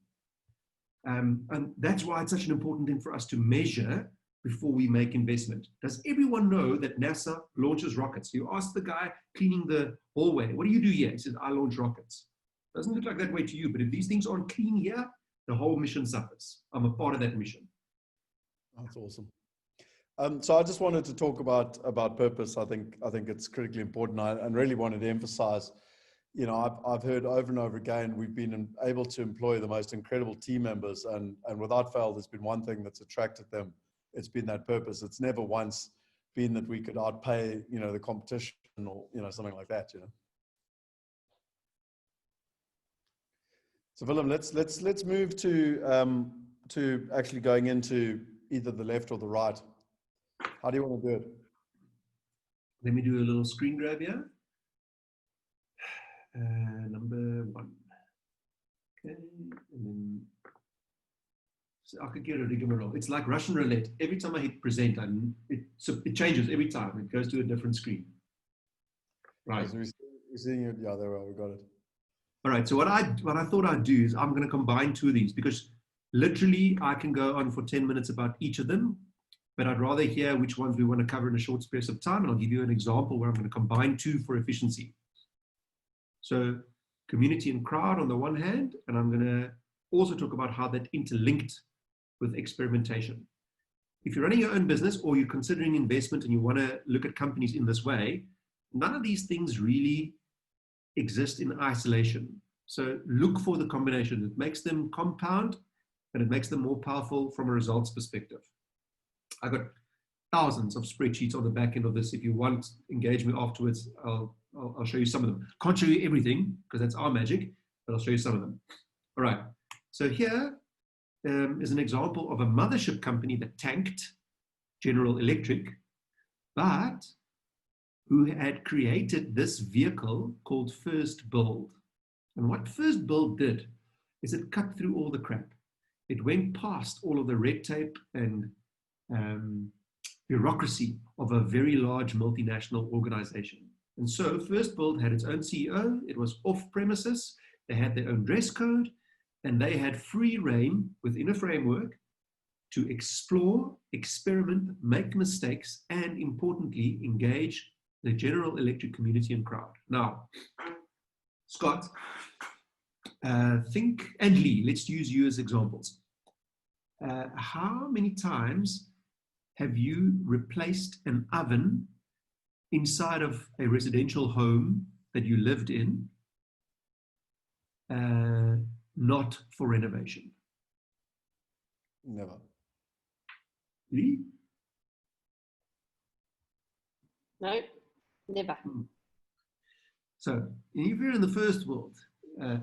And that's why it's such an important thing for us to measure before we make investment. Does everyone know that NASA launches rockets? You ask the guy cleaning the hallway, what do you do here? He says, I launch rockets. Doesn't look like that way to you, but if these things aren't clean here, the whole mission suffers. I'm a part of that mission. That's awesome. So I just wanted to talk about purpose. I think it's critically important. And really wanted to emphasize, I've heard over and over again, we've been able to employ the most incredible team members, and without fail, there's been one thing that's attracted them. It's been that purpose. It's never once been that we could outpay, the competition or, something like that, So Willem, let's move to actually going into either the left or the right. How do you want to do it? Let me do a little screen grab here. Number 1. Okay, and then I could get a rigmarole. It's like Russian roulette. Every time I hit present, it changes every time. It goes to a different screen. Right. So we're seeing it. Yeah, there we are. We got it. All right. So what I thought I'd do is I'm going to combine two of these, because literally I can go on for 10 minutes about each of them, but I'd rather hear which ones we want to cover in a short space of time. And I'll give you an example where I'm going to combine two for efficiency. So community and crowd on the one hand, and I'm going to also talk about how that interlinked with experimentation. If you're running your own business or you're considering investment and you want to look at companies in this way, none of these things really exist in isolation. So look for the combination. It makes them compound and it makes them more powerful from a results perspective. I've got thousands of spreadsheets on the back end of this. If you want, engage me afterwards. I'll show you some of them. Can't show you everything because that's our magic, but I'll show you some of them. All right. So here is an example of a mothership company that tanked, General Electric, but who had created this vehicle called First Build. And what First Build did is it cut through all the crap. It went past all of the red tape and bureaucracy of a very large multinational organization. And so First Build had its own CEO. It was off premises. They had their own dress code, and they had free reign within a framework to explore, experiment, make mistakes, and importantly, engage the General Electric community and crowd. Now, Scott, and Lee, let's use you as examples. How many times have you replaced an oven inside of a residential home that you lived in, not for renovation? Never. Lee? No, never. So if you're in the first world,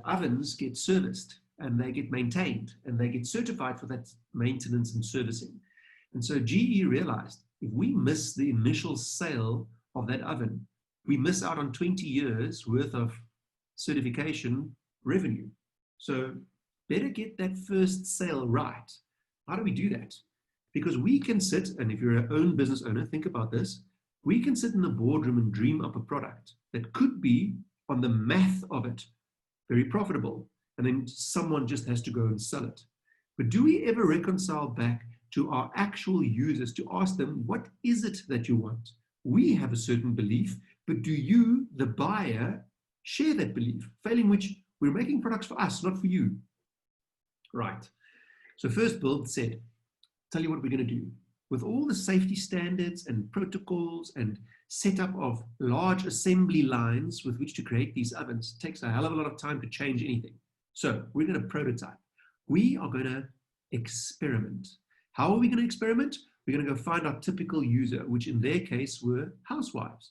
ovens get serviced and they get maintained and they get certified for that maintenance and servicing. And so GE realized if we miss the initial sale of that oven, we miss out on 20 years worth of certification revenue. So better get that first sale right. How do we do that? Because we can sit, and if you're an own business owner, think about this, we can sit in the boardroom and dream up a product that could be, on the math of it, very profitable. And then someone just has to go and sell it. But do we ever reconcile back to our actual users to ask them, what is it that you want? We have a certain belief, but do you, the buyer, share that belief? Failing which, we're making products for us, not for you. Right. So First Build said, tell you what we're going to do. With all the safety standards and protocols and setup of large assembly lines with which to create these ovens, it takes a hell of a lot of time to change anything. So we're going to prototype. We are going to experiment. How are we going to experiment? We're going to go find our typical user, which in their case were housewives.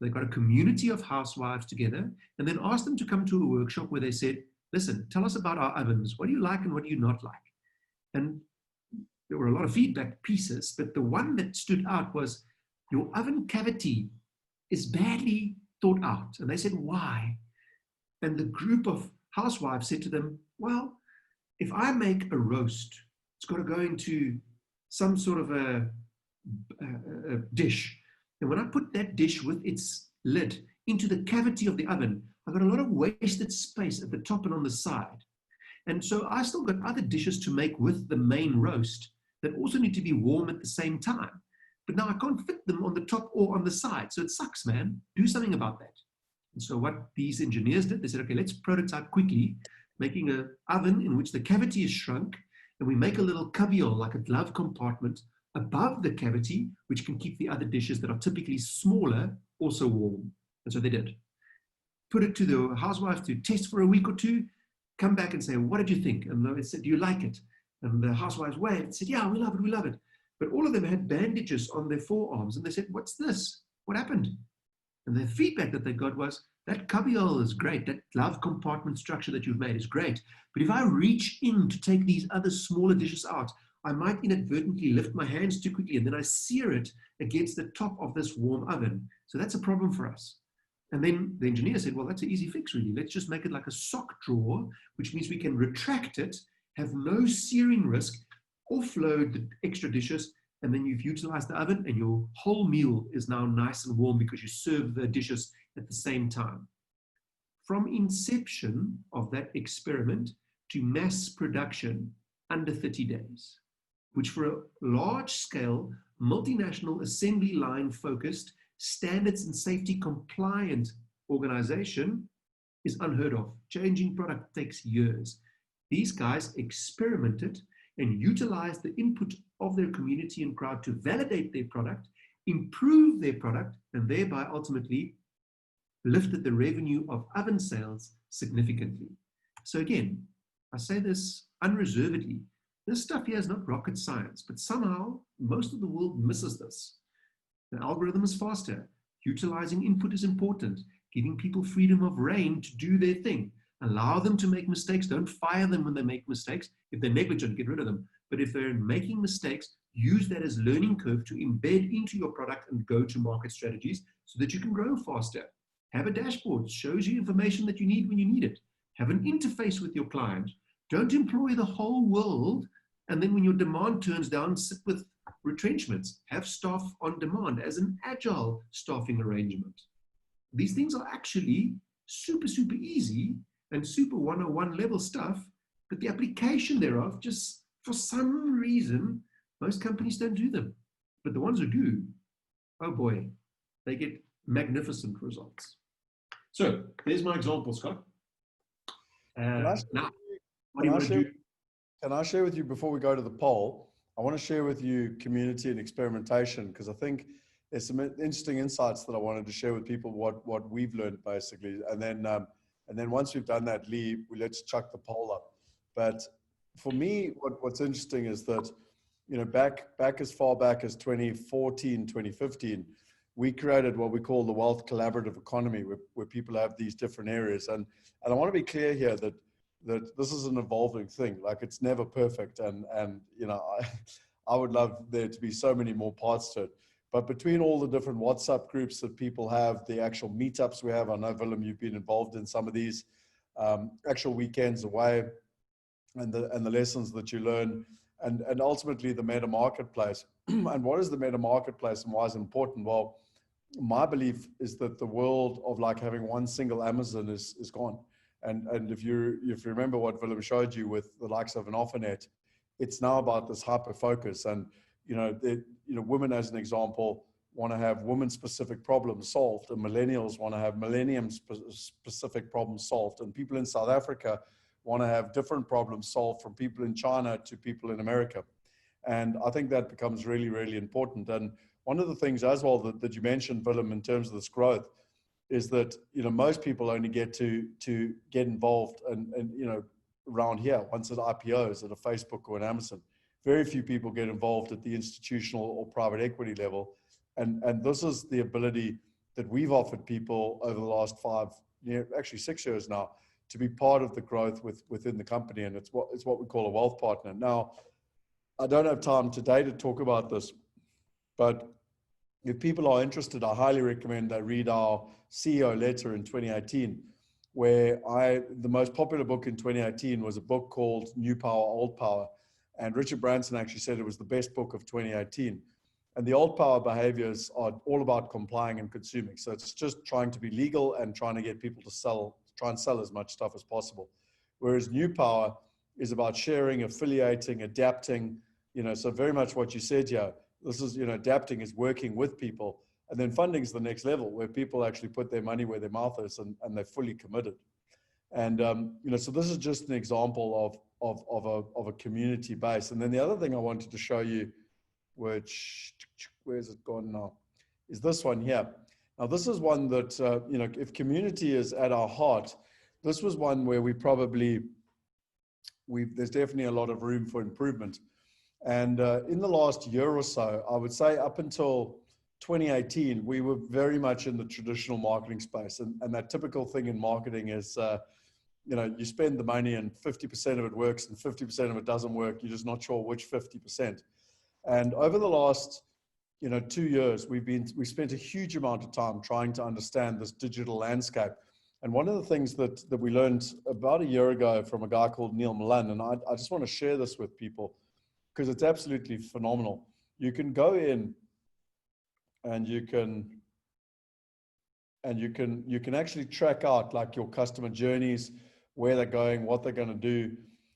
They got a community of housewives together and then asked them to come to a workshop where they said, listen, tell us about our ovens. What do you like and what do you not like? And there were a lot of feedback pieces, but the one that stood out was your oven cavity is badly thought out. And they said, why? And the group of housewives said to them, well, if I make a roast, it's got to go into some sort of a dish. And when I put that dish with its lid into the cavity of the oven, I've got a lot of wasted space at the top and on the side. And so I still got other dishes to make with the main roast that also need to be warm at the same time. But now I can't fit them on the top or on the side. So it sucks, man. Do something about that. And so what these engineers did, they said, okay, let's prototype quickly, making an oven in which the cavity is shrunk, and we make a little cubbyhole, like a glove compartment, above the cavity, which can keep the other dishes that are typically smaller also warm. And so they did. Put it to the housewife to test for a week or two, come back and say, what did you think? And they said, do you like it? And the housewives waved and said, yeah, we love it, we love it. But all of them had bandages on their forearms, and they said, what's this? What happened? And the feedback that they got was, that cubbyhole is great, that glove compartment structure that you've made is great, but if I reach in to take these other smaller dishes out, I might inadvertently lift my hands too quickly, and then I sear it against the top of this warm oven. So that's a problem for us. And then the engineer said, well, that's an easy fix, really. Let's just make it like a sock drawer, which means we can retract it, have no searing risk, offload the extra dishes, and then you've utilized the oven and your whole meal is now nice and warm because you serve the dishes at the same time. From inception of that experiment to mass production under 30 days, which for a large scale, multinational assembly line focused, standards and safety compliant organization is unheard of. Changing product takes years. These guys experimented and utilized the input of their community and crowd to validate their product, improve their product, and thereby ultimately lifted the revenue of oven sales significantly. So again, I say this unreservedly, this stuff here is not rocket science, but somehow most of the world misses this. The algorithm is faster. Utilizing input is important. Giving people freedom of reign to do their thing. Allow them to make mistakes. Don't fire them when they make mistakes. If they're negligent, get rid of them. But if they're making mistakes, use that as learning curve to embed into your product and go-to-market strategies so that you can grow faster. Have a dashboard, shows you information that you need when you need it. Have an interface with your client. Don't employ the whole world, and then when your demand turns down, sit with retrenchments. Have staff on demand as an agile staffing arrangement. These things are actually super, super easy and super 101 level stuff, but the application thereof, just for some reason, most companies don't do them. But the ones who do, oh boy, they get magnificent results. So there's my example, Scott. Now, what do you want to do? Can I share with you before we go to the poll? I want to share with you community and experimentation, because I think there's some interesting insights that I wanted to share with people what we've learned basically. And then once we've done that, Lee, let's chuck the poll up. But for me, what's interesting is that, you know, back as far back as 2014, 2015, we created what we call the wealth collaborative economy, where people have these different areas. And I want to be clear here that this is an evolving thing. Like, it's never perfect. And you know, I would love there to be so many more parts to it. But between all the different WhatsApp groups that people have, the actual meetups we have, I know, Willem, you've been involved in some of these, actual weekends away, and the lessons that you learn, and ultimately the meta marketplace. And what is the meta marketplace and why is it important? Well, my belief is that the world of like having one single Amazon is gone. And if you remember what Willem showed you with the likes of an OfferNet, it's now about this hyper focus. And women, as an example, want to have women-specific problems solved, and millennials want to have millennium-specific problems solved, and people in South Africa want to have different problems solved, from people in China to people in America. And I think that becomes really, really important. And one of the things as well that you mentioned, Willem, in terms of this growth, is that, you know, most people only get to get involved and around here once it IPOs at a Facebook or an Amazon. Very few people get involved at the institutional or private equity level. And this is the ability that we've offered people over the last 6 years now, to be part of the growth within the company. And it's what we call a wealth partner. Now, I don't have time today to talk about this, but if people are interested, I highly recommend they read our CEO letter in 2018, where the most popular book in 2018 was a book called New Power, Old Power. And Richard Branson actually said it was the best book of 2018. And the old power behaviors are all about complying and consuming. So it's just trying to be legal and trying to get people to try and sell as much stuff as possible. Whereas new power is about sharing, affiliating, adapting, so very much what you said here. This is, adapting is working with people. And then funding is the next level, where people actually put their money where their mouth is and they're fully committed. And, so this is just an example of a community base. And then the other thing I wanted to show you, where's it gone now, is this one here. Now, this is one that, if community is at our heart, this was one where there's definitely a lot of room for improvement. And in the last year or so, I would say up until 2018, we were very much in the traditional marketing space. And that typical thing in marketing is, you spend the money and 50% of it works and 50% of it doesn't work. You're just not sure which 50%. And over the last, 2 years, we spent a huge amount of time trying to understand this digital landscape. And one of the things that we learned about a year ago from a guy called Neil Milan, and I just want to share this with people, because it's absolutely phenomenal. You can go in and you can actually track out like your customer journeys, where they're going, what they're going to do.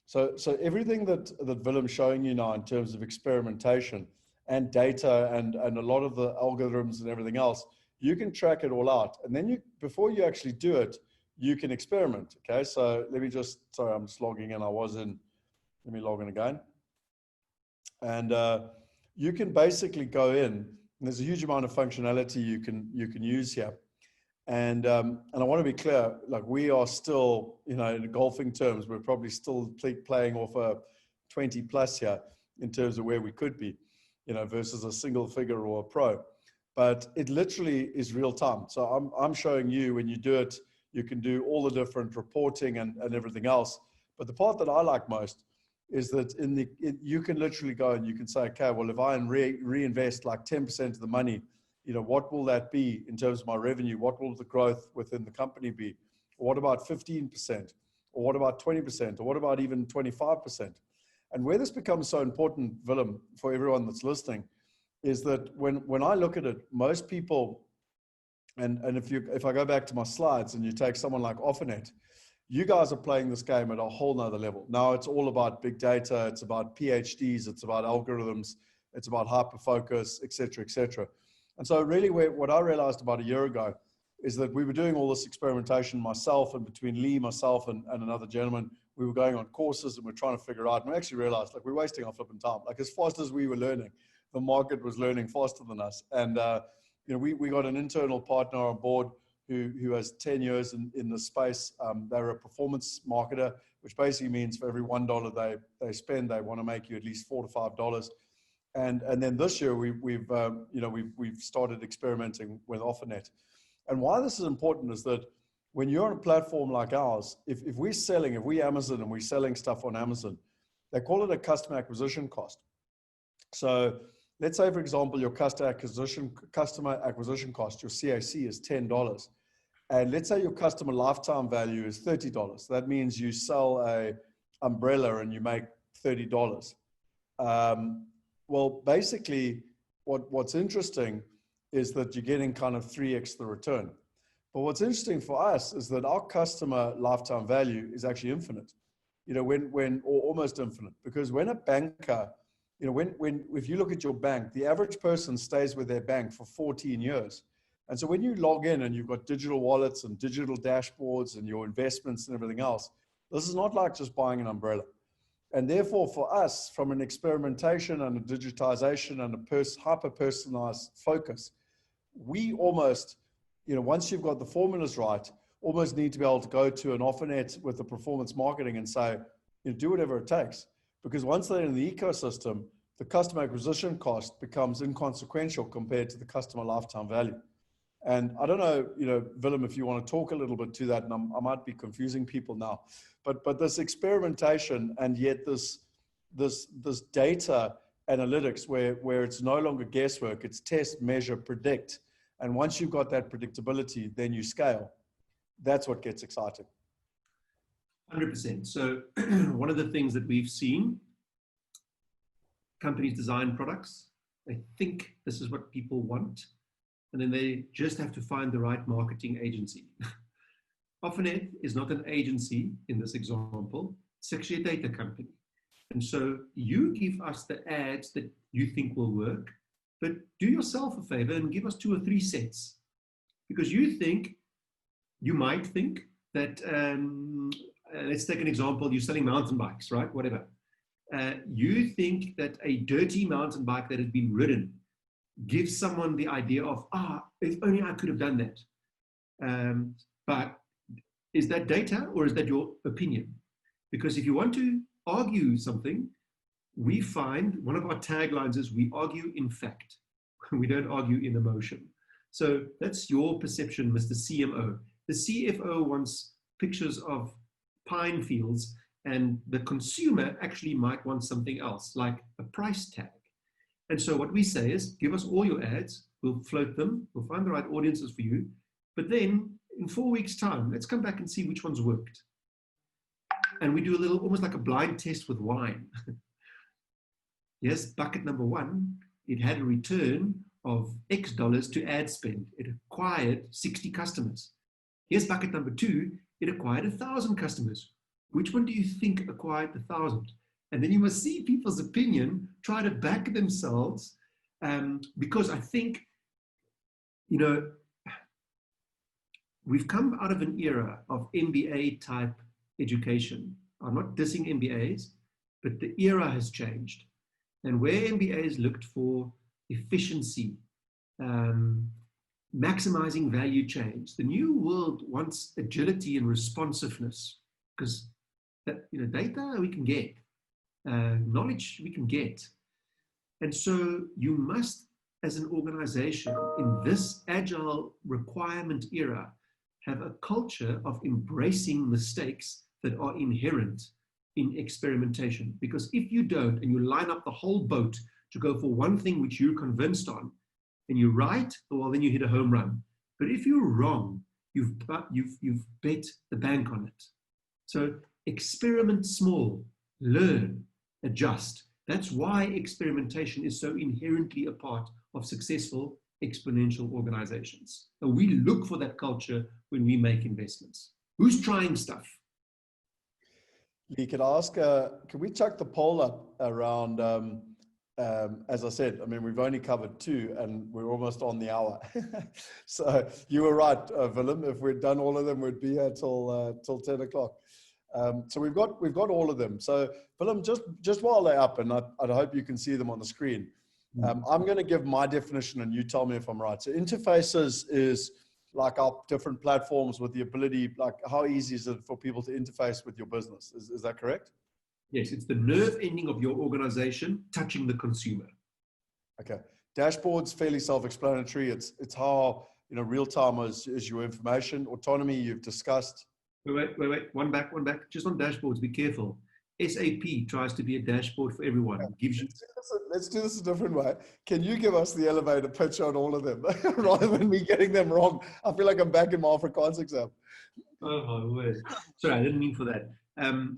So everything that Willem's showing you now in terms of experimentation and data and a lot of the algorithms and everything else, you can track it all out. And then before you actually do it, you can experiment. Okay, so let me just, sorry, I'm just logging in. Let me log in again. And you can basically go in, and there's a huge amount of functionality you can use here. And I want to be clear, like we are still, you know, in golfing terms, we're probably still playing off a 20 plus here in terms of where we could be, you know, versus a single figure or a pro. But it literally is real time. So I'm showing you when you do it, you can do all the different reporting and everything else. But the part that I like most is that you can literally go and you can say, okay, well, if I reinvest like 10% of the money, you know, what will that be in terms of my revenue? What will the growth within the company be? Or what about 15%? Or what about 20%? Or what about even 25%? And where this becomes so important, Willem, for everyone that's listening, is that when I look at it, most people, and if I go back to my slides and you take someone like OfferNet, you guys are playing this game at a whole nother level. Now it's all about big data, it's about PhDs, it's about algorithms, it's about hyper-focus, et cetera, et cetera. And so really what I realized about a year ago is that we were doing all this experimentation myself, and between Lee, myself, and another gentleman, we were going on courses and we're trying to figure out, and we actually realized like we're wasting our flipping time. Like as fast as we were learning, the market was learning faster than us. And you know, we got an internal partner on board who has 10 years in the space. They're a performance marketer, which basically means for every $1 they spend, they want to make you at least $4 to $5. And then this year we've started experimenting with OfferNet. And why this is important is that when you're on a platform like ours, if we Amazon and we're selling stuff on Amazon, they call it a customer acquisition cost. So let's say, for example, your customer acquisition cost, your CAC is $10. And let's say your customer lifetime value is $30. That means you sell a umbrella and you make $30. Well, basically, what's interesting is that you're getting kind of 3x the return. But what's interesting for us is that our customer lifetime value is actually infinite, you know, or almost infinite, because when a banker, you know, if you look at your bank, the average person stays with their bank for 14 years. And so when you log in and you've got digital wallets and digital dashboards and your investments and everything else, this is not like just buying an umbrella. And therefore, for us, from an experimentation and a digitization and a hyper-personalized focus, we almost, you know, once you've got the formulas right, almost need to be able to go to an OfferNet with the performance marketing and say, you know, do whatever it takes. Because once they're in the ecosystem, the customer acquisition cost becomes inconsequential compared to the customer lifetime value. And I don't know, you know, Willem, if you want to talk a little bit to that, and I might be confusing people now, but this experimentation and yet this data analytics where it's no longer guesswork, it's test, measure, predict. And once you've got that predictability, then you scale. That's what gets exciting. 100%. So one of the things that we've seen, companies design products, they think this is what people want, and then they just have to find the right marketing agency. OfferNet is not an agency in this example, it's actually a data company. And so you give us the ads that you think will work, but do yourself a favor and give us 2 or 3 sets. Because you might think that, let's take an example, you're selling mountain bikes, right? Whatever. You think that a dirty mountain bike that has been ridden gives someone the idea of, if only I could have done that. But is that data or is that your opinion? Because if you want to argue something, we find one of our taglines is we argue in fact. We don't argue in emotion. So that's your perception, Mr. CMO. The CFO wants pictures of pine fields, and the consumer actually might want something else, like a price tag. And so what we say is, give us all your ads, we'll float them, we'll find the right audiences for you, but then in 4 weeks' time, let's come back and see which ones worked. And we do a little, almost like a blind test with wine. Yes, bucket number one, it had a return of X dollars to ad spend. It acquired 60 customers. Here's bucket number two, it acquired 1,000 customers. Which one do you think acquired 1,000? And then you must see people's opinion, try to back themselves, because I think, you know, we've come out of an era of MBA type education. I'm not dissing MBAs, but the era has changed. And where MBAs looked for efficiency, maximizing value change, the new world wants agility and responsiveness, because data we can get, knowledge we can get. And so you must, as an organization in this agile requirement era, have a culture of embracing mistakes that are inherent in experimentation. Because if you don't, and you line up the whole boat to go for one thing which you're convinced on, and you're right, well, then you hit a home run. But if you're wrong, you've bet the bank on it. So experiment small, learn, adjust. That's why experimentation is so inherently a part of successful exponential organizations. And we look for that culture when we make investments. Who's trying stuff? Lee, could I ask, can we chuck the poll up around, as I said, I mean, we've only covered 2 and we're almost on the hour. So you were right, Willem, if we'd done all of them, we'd be here till 10 o'clock. So we've got all of them. So Willem, just while they're up, and I hope you can see them on the screen, I'm going to give my definition and you tell me if I'm right. So interfaces is like our different platforms with the ability, like how easy is it for people to interface with your business? Is that correct? Yes, it's the nerve ending of your organization touching the consumer. Okay. Dashboard's fairly self-explanatory. It's how, real time is your information. Autonomy you've discussed. Wait. One back. Just on dashboards, be careful. SAP tries to be a dashboard for everyone. Okay. Gives you. Let's do this a different way. Can you give us the elevator pitch on all of them rather than me getting them wrong? I feel like I'm back in my Afrikaans exam. Oh my word. Sorry, I didn't mean for that.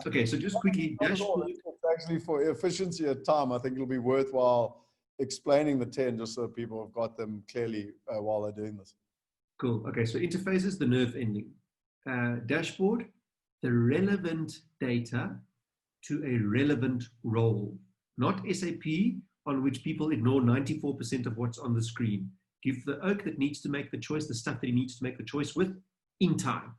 Okay, so just quickly, dashboard. Actually, for efficiency of time, I think it'll be worthwhile explaining the 10 just so people have got them clearly while they're doing this. Cool. Okay, so interfaces, the nerve ending. Dashboard, the relevant data to a relevant role. Not SAP, on which people ignore 94% of what's on the screen. Give the oak that needs to make the choice, the stuff that he needs to make the choice with in time.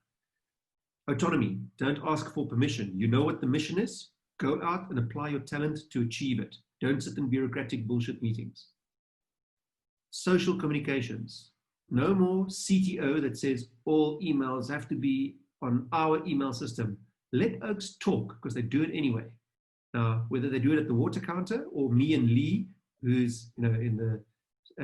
Autonomy, don't ask for permission. You know what the mission is? Go out and apply your talent to achieve it. Don't sit in bureaucratic bullshit meetings. Social communications. No more CTO that says all emails have to be on our email system. Let oaks talk, because they do it anyway. Now, whether they do it at the water counter or me and Lee, who's in the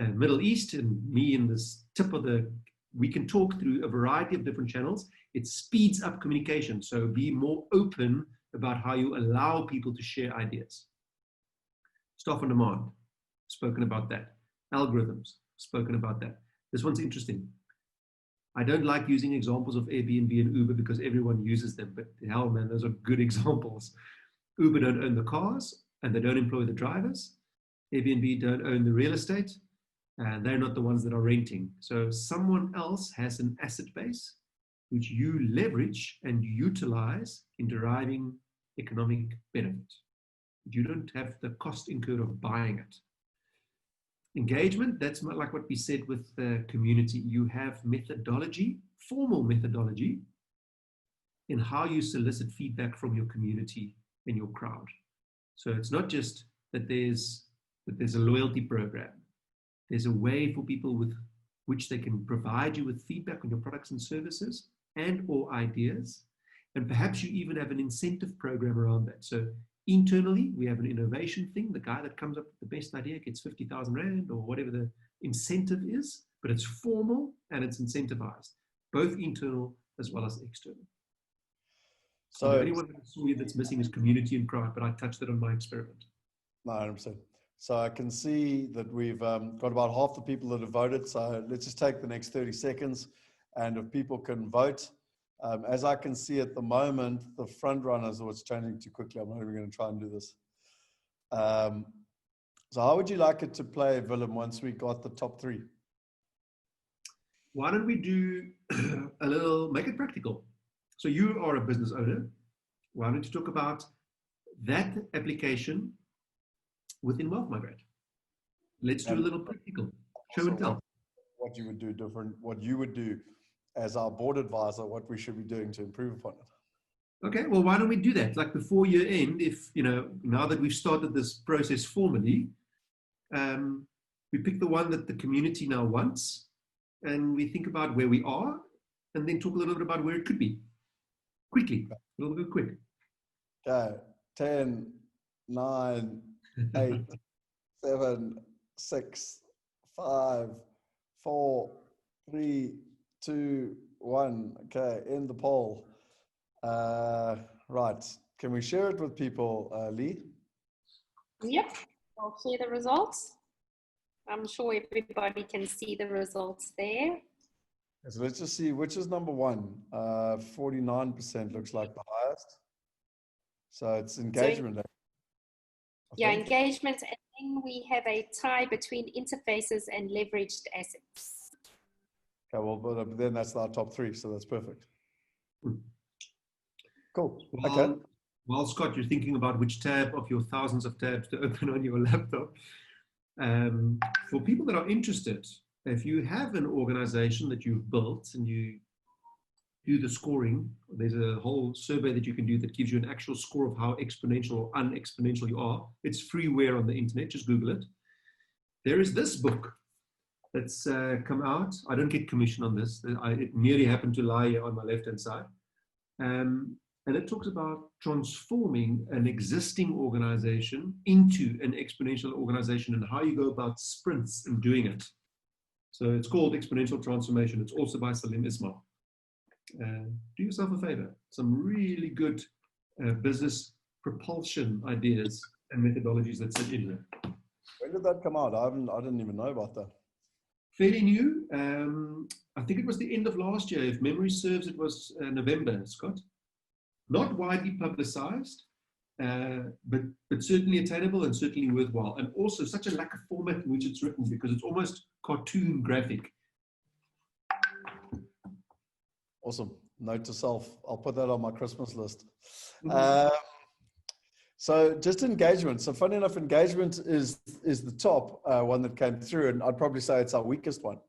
Middle East, and me in this tip of the, we can talk through a variety of different channels. It speeds up communication. So be more open about how you allow people to share ideas. Staff on demand, spoken about that. Algorithms, spoken about that. This one's interesting. I don't like using examples of Airbnb and Uber because everyone uses them, but hell man, those are good examples. Uber don't own the cars and they don't employ the drivers. Airbnb don't own the real estate and they're not the ones that are renting. So someone else has an asset base which you leverage and utilize in deriving economic benefit. You don't have the cost incurred of buying it. Engagement, that's like what we said with the community. You have methodology, formal methodology, in how you solicit feedback from your community and your crowd. So it's not just that there's a loyalty program. There's a way for people with which they can provide you with feedback on your products and services and or ideas. And perhaps you even have an incentive program around that. So internally, we have an innovation thing. The guy that comes up with the best idea gets 50,000 Rand or whatever the incentive is, but it's formal and it's incentivized, both internal as well as external. So the only one that's missing is community and crowd, but I touched it on my experiment. No, 100%. So I can see that we've got about half the people that have voted. So let's just take the next 30 seconds. And if people can vote, as I can see at the moment, the front runners, oh, it's changing too quickly. I'm not even going to try and do this. So how would you like it to play, Willem, once we got the top 3? Why don't we do make it practical? So you are a business owner. Why don't you talk about that application within Wealth Migrate? Let's do a little practical show and tell. What you would do different, what you would do as our board advisor, what we should be doing to improve upon it. Okay, well, why don't we do that? Like before year end, if, now that we've started this process formally, we pick the one that the community now wants, and we think about where we are, and then talk a little bit about where it could be. Quickly, a little bit quick. Okay, 10, 9, 8, 7, 6, 5, 4, 3, 2, 1. Okay, end the poll. Right, can we share it with people, Lee? Yep, I'll share the results. I'm sure everybody can see the results there. So let's just see which is number 1. 49% looks like the highest. So it's engagement. Yeah, engagement, and then we have a tie between interfaces and leveraged assets. Okay, well, but then that's our top 3, so that's perfect. Cool. Okay. While Scott, you're thinking about which tab of your thousands of tabs to open on your laptop, for people that are interested, if you have an organization that you've built and you do the scoring, there's a whole survey that you can do that gives you an actual score of how exponential or unexponential you are. It's freeware on the internet, just Google it. There is this book that's come out. I don't get commission on this. It merely happened to lie here on my left-hand side. And it talks about transforming an existing organization into an exponential organization and how you go about sprints in doing it. So it's called Exponential Transformation. It's also by Salim Ismail. Do yourself a favor. Some really good business propulsion ideas and methodologies that sit in there. When did that come out? I didn't even know about that. Fairly new. I think it was the end of last year. If memory serves, it was November, Scott. Not widely publicized, but certainly attainable and certainly worthwhile. And also such a lack of format in which it's written because it's almost cartoon graphic. Awesome. Note to self. I'll put that on my Christmas list. So just engagement. So funny enough, engagement is the top one that came through, and I'd probably say it's our weakest one.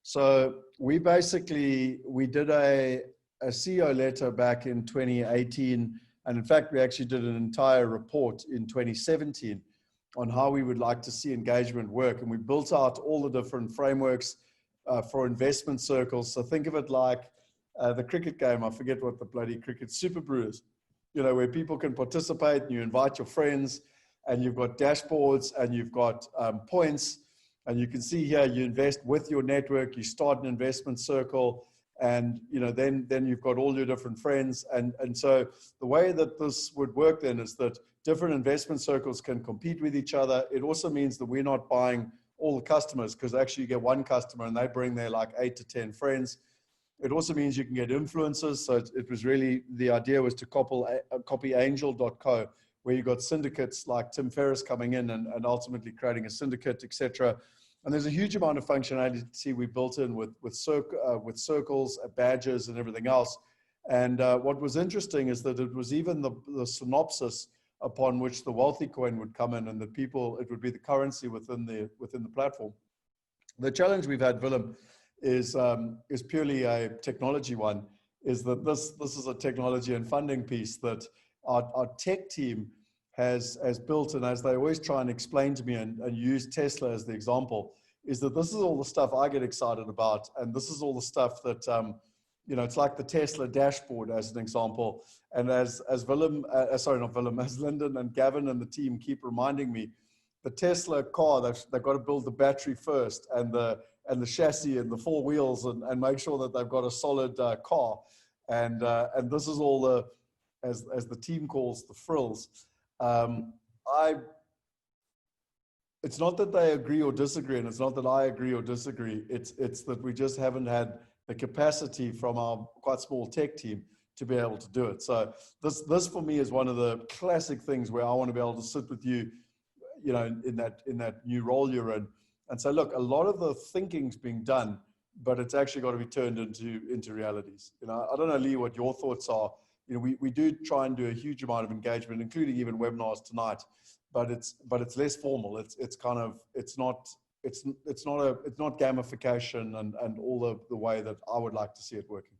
So we did a CEO letter back in 2018. And in fact, we actually did an entire report in 2017 on how we would like to see engagement work. And we built out all the different frameworks for investment circles. So think of it like the cricket game. I forget what the bloody cricket Super Brew is, where people can participate and you invite your friends and you've got dashboards and you've got points. And you can see here, you invest with your network, you start an investment circle, and then you've got all your different friends. And so the way that this would work then is that different investment circles can compete with each other. It also means that we're not buying all the customers, because actually you get one customer and they bring their like 8 to 10 friends. It also means you can get influencers. So it was really, the idea was to copy angel.co, where you got syndicates like Tim Ferriss coming in and ultimately creating a syndicate, etc. And there's a huge amount of functionality we built in with circles, badges, and everything else. And what was interesting is that it was even the synopsis upon which the WealthE coin would come in, and it would be the currency within the platform. The challenge we've had, Willem, is purely a technology one. Is that this is a technology and funding piece that our tech team has built, and as they always try and explain to me and use Tesla as the example, is that this is all the stuff I get excited about, and this is all the stuff that it's like the Tesla dashboard as an example. And as Willem, as Lyndon and Gavin and the team keep reminding me, the Tesla car, they've got to build the battery first and the chassis and the 4 wheels and make sure that they've got a solid car. And this is all the, as the team calls, the frills. It's not that they agree or disagree, and it's not that I agree or disagree. It's that we just haven't had the capacity from our quite small tech team to be able to do it. So this for me is one of the classic things where I want to be able to sit with you, you know, in that new role you're in, and say, look, a lot of the thinking's being done, but it's actually got to be turned into realities. You know, I don't know, Lee, what your thoughts are. You know, we do try and do a huge amount of engagement, including even webinars tonight, but it's less formal. It's kind of, it's not gamification and all the way that I would like to see it working.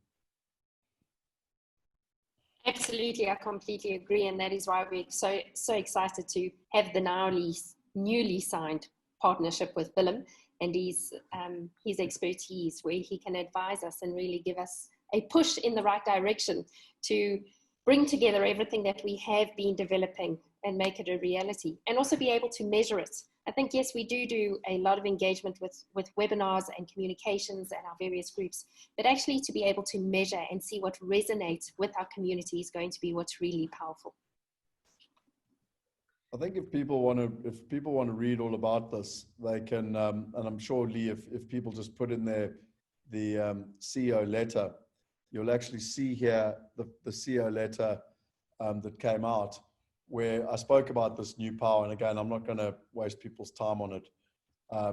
Absolutely, I completely agree, and that is why we're so excited to have the newly signed partnership with Willem and his expertise, where he can advise us and really give us a push in the right direction to bring together everything that we have been developing and make it a reality, and also be able to measure it. I think, yes, we do a lot of engagement with webinars and communications and our various groups, but actually to be able to measure and see what resonates with our community is going to be what's really powerful. I think if people want to read all about this, they can, and I'm sure, Lee, if people just put in there the CEO letter, you'll actually see here the CEO letter that came out, where I spoke about this new power. And again, I'm not going to waste people's time on it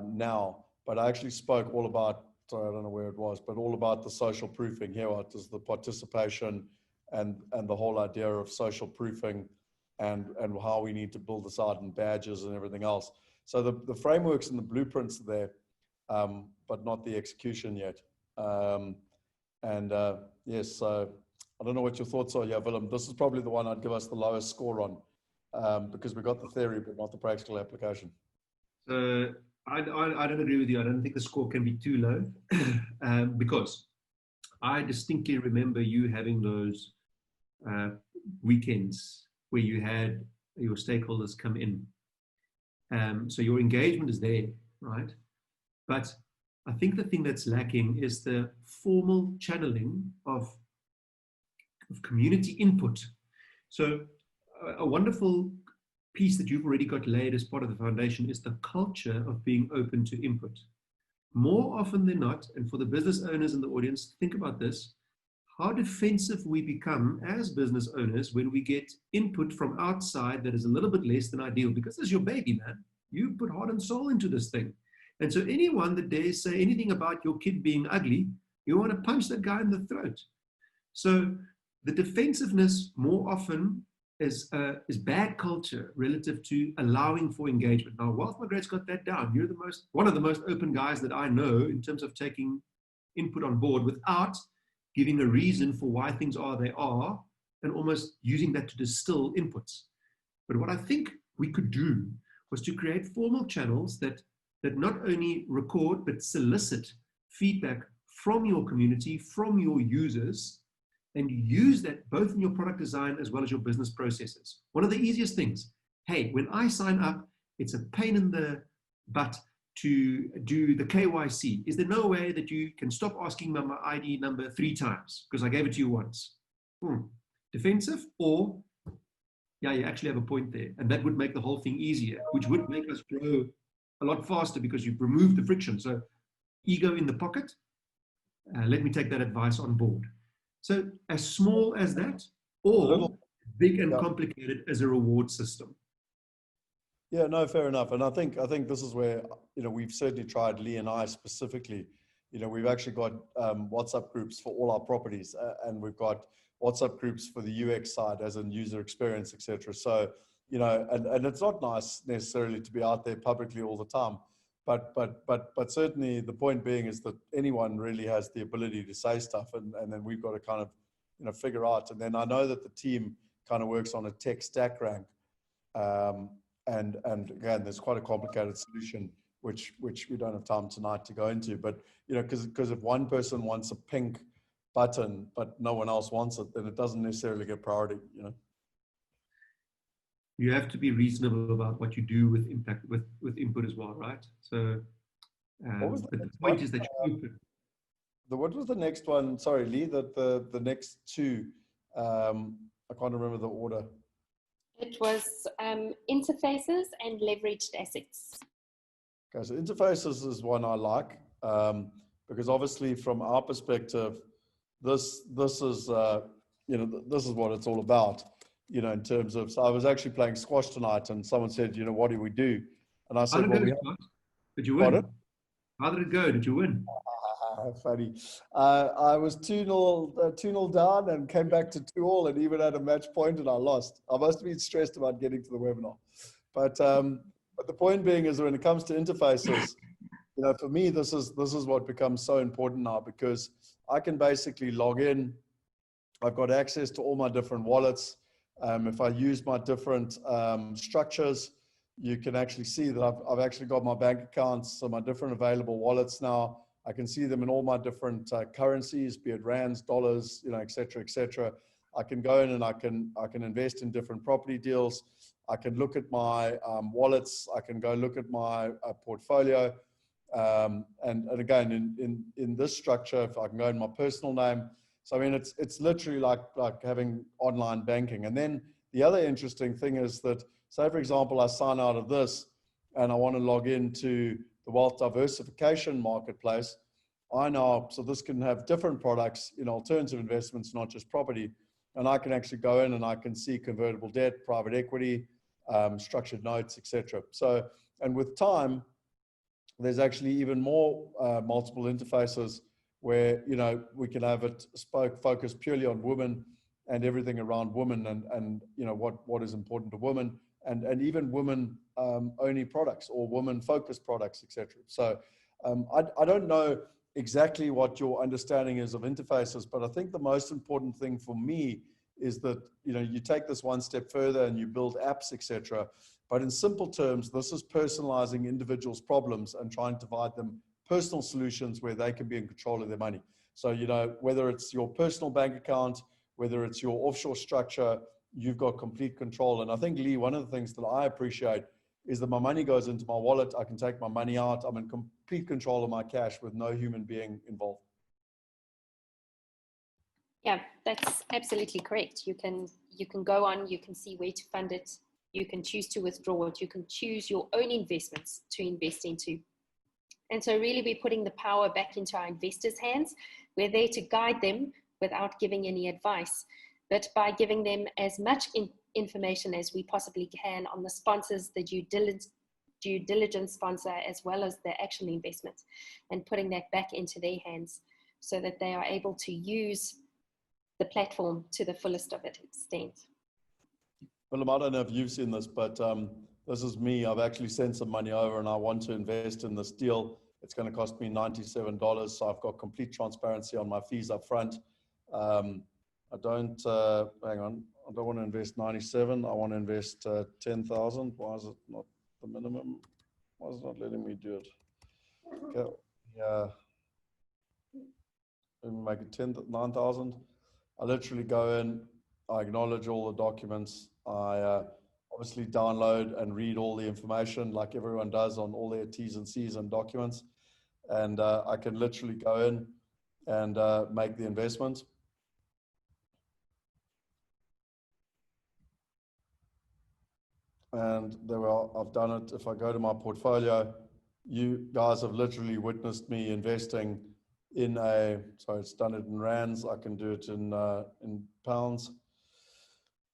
now, but I actually spoke all about, sorry, I don't know where it was, but all about the social proofing. Here it is, the participation and the whole idea of social proofing and how we need to build this out and badges and everything else. So the frameworks and the blueprints are there, but not the execution yet. Yes, so I don't know what your thoughts are. Yeah, Willem, this is probably the one I'd give us the lowest score on, because we got the theory, but not the practical application. So I don't agree with you. I don't think the score can be too low, because I distinctly remember you having those weekends where you had your stakeholders come in. So your engagement is there, right? But I think the thing that's lacking is the formal channeling of community input. So a wonderful piece that you've already got laid as part of the foundation is the culture of being open to input. More often than not, and for the business owners in the audience, think about this, how defensive we become as business owners when we get input from outside that is a little bit less than ideal, because this is your baby, man. You put heart and soul into this thing. And so anyone that dares say anything about your kid being ugly, you want to punch that guy in the throat. So the defensiveness more often is bad culture relative to allowing for engagement. Now, Wealth Migrate's got that down. You're one of the most open guys that I know in terms of taking input on board without giving a reason for why things are they are, and almost using that to distill inputs. But what I think we could do was to create formal channels that not only record, but solicit feedback from your community, from your users, and use that both in your product design as well as your business processes. One of the easiest things, hey, when I sign up, it's a pain in the butt to do the KYC. Is there no way that you can stop asking my ID number 3 times because I gave it to you once? Defensive, or, yeah, you actually have a point there. And that would make the whole thing easier, which would make us grow a lot faster because you've removed the friction. So ego in the pocket, let me take that advice on board. So as small as that, or big and complicated as a reward system. Yeah, no, fair enough. And I think this is where, you know, we've certainly tried, Lee and I specifically, you know, we've actually got WhatsApp groups for all our properties, and we've got WhatsApp groups for the UX side as in user experience, etc. So, you know, and it's not nice necessarily to be out there publicly all the time, but certainly the point being is that anyone really has the ability to say stuff, and then we've got to kind of, you know, figure out. And then I know that the team kind of works on a tech stack rank. And again, there's quite a complicated solution, which we don't have time tonight to go into. But, you know, because if one person wants a pink button, but no one else wants it, then it doesn't necessarily get priority, you know. You have to be reasonable about what you do with impact, with input as well, right? So the point is that you open. What was the next one? Sorry, Lee, the next 2, I can't remember the order. It was interfaces and leveraged assets. Okay, so interfaces is one I like, because obviously from our perspective, this is you know, this is what it's all about. you know, in terms of, so I was actually playing squash tonight and someone said, you know, what do we do? And I How said, did well, it we go, have. Scott? Did you Pardon? win? How did it go? Did you win? Funny. I was 2-0 down and came back to 2-2 and even had a match point and I lost. I must have been stressed about getting to the webinar. But the point being is when it comes to interfaces, you know, for me, this is what becomes so important now because I can basically log in. I've got access to all my different wallets. If I use my different structures, you can actually see that I've actually got my bank accounts, so my different available wallets now. I can see them in all my different currencies, be it rands, dollars, you know, et cetera, et cetera. I can go in and I can invest in different property deals. I can look at my wallets. I can go look at my portfolio. And again, in this structure, if I can go in my personal name. So, I mean, it's literally like having online banking. And then the other interesting thing is that, say, for example, I sign out of this and I want to log into the wealth diversification marketplace. So this can have different products in alternative investments, not just property. And I can actually go in and I can see convertible debt, private equity, structured notes, etc. So, and with time, there's actually even more multiple interfaces where, you know, we can have it focus purely on women and everything around women and you know, what is important to women and even women only products or women focused products, etc. So I don't know exactly what your understanding is of interfaces, but I think the most important thing for me is that, you know, you take this one step further and you build apps, etc. But in simple terms, this is personalizing individuals' problems and trying to provide them personal solutions where they can be in control of their money. So, you know, whether it's your personal bank account, whether it's your offshore structure, you've got complete control. And I think, Lee, one of the things that I appreciate is that my money goes into my wallet. I can take my money out. I'm in complete control of my cash with no human being involved. Yeah, that's absolutely correct. You can go on, you can see where to fund it, you can choose to withdraw it, you can choose your own investments to invest into. And so really we're putting the power back into our investors' hands. We're there to guide them without giving any advice, but by giving them as much information as we possibly can on the sponsors, the due diligence sponsor, as well as the actual investment, and putting that back into their hands so that they are able to use the platform to the fullest of its extent. Willem, I don't know if you've seen this, but this is me. I've actually sent some money over and I want to invest in this deal. It's going to cost me $97. So I've got complete transparency on my fees up front. I don't, hang on, I don't want to invest 97. I want to invest 10,000. Why is it not the minimum? Why is it not letting me do it? Okay, yeah. Let me make it 9,000. I literally go in, I acknowledge all the documents. I obviously download and read all the information like everyone does on all their T's and C's and documents. And I can literally go in and make the investment. And there we are, I've done it. If I go to my portfolio, you guys have literally witnessed me investing in so it's done it in rands. I can do it in pounds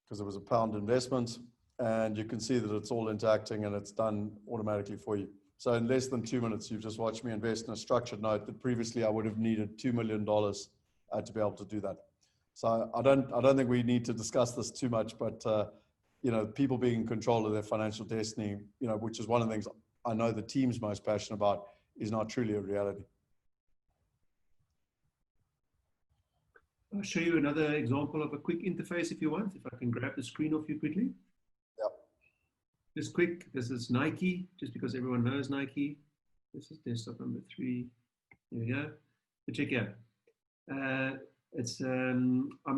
because it was a pound investment. And you can see that it's all interacting and it's done automatically for you. So in less than 2 minutes, you've just watched me invest in a structured note that previously I would have needed $2 million to be able to do that. So I don't think we need to discuss this too much, but you know, people being in control of their financial destiny, you know, which is one of the things I know the team's most passionate about, is not truly a reality. I'll show you another example of a quick interface if you want, if I can grab the screen off you quickly. Yep. Just quick, this is Nike, just because everyone knows Nike. This is desktop number 3. There we go. But check here. I'm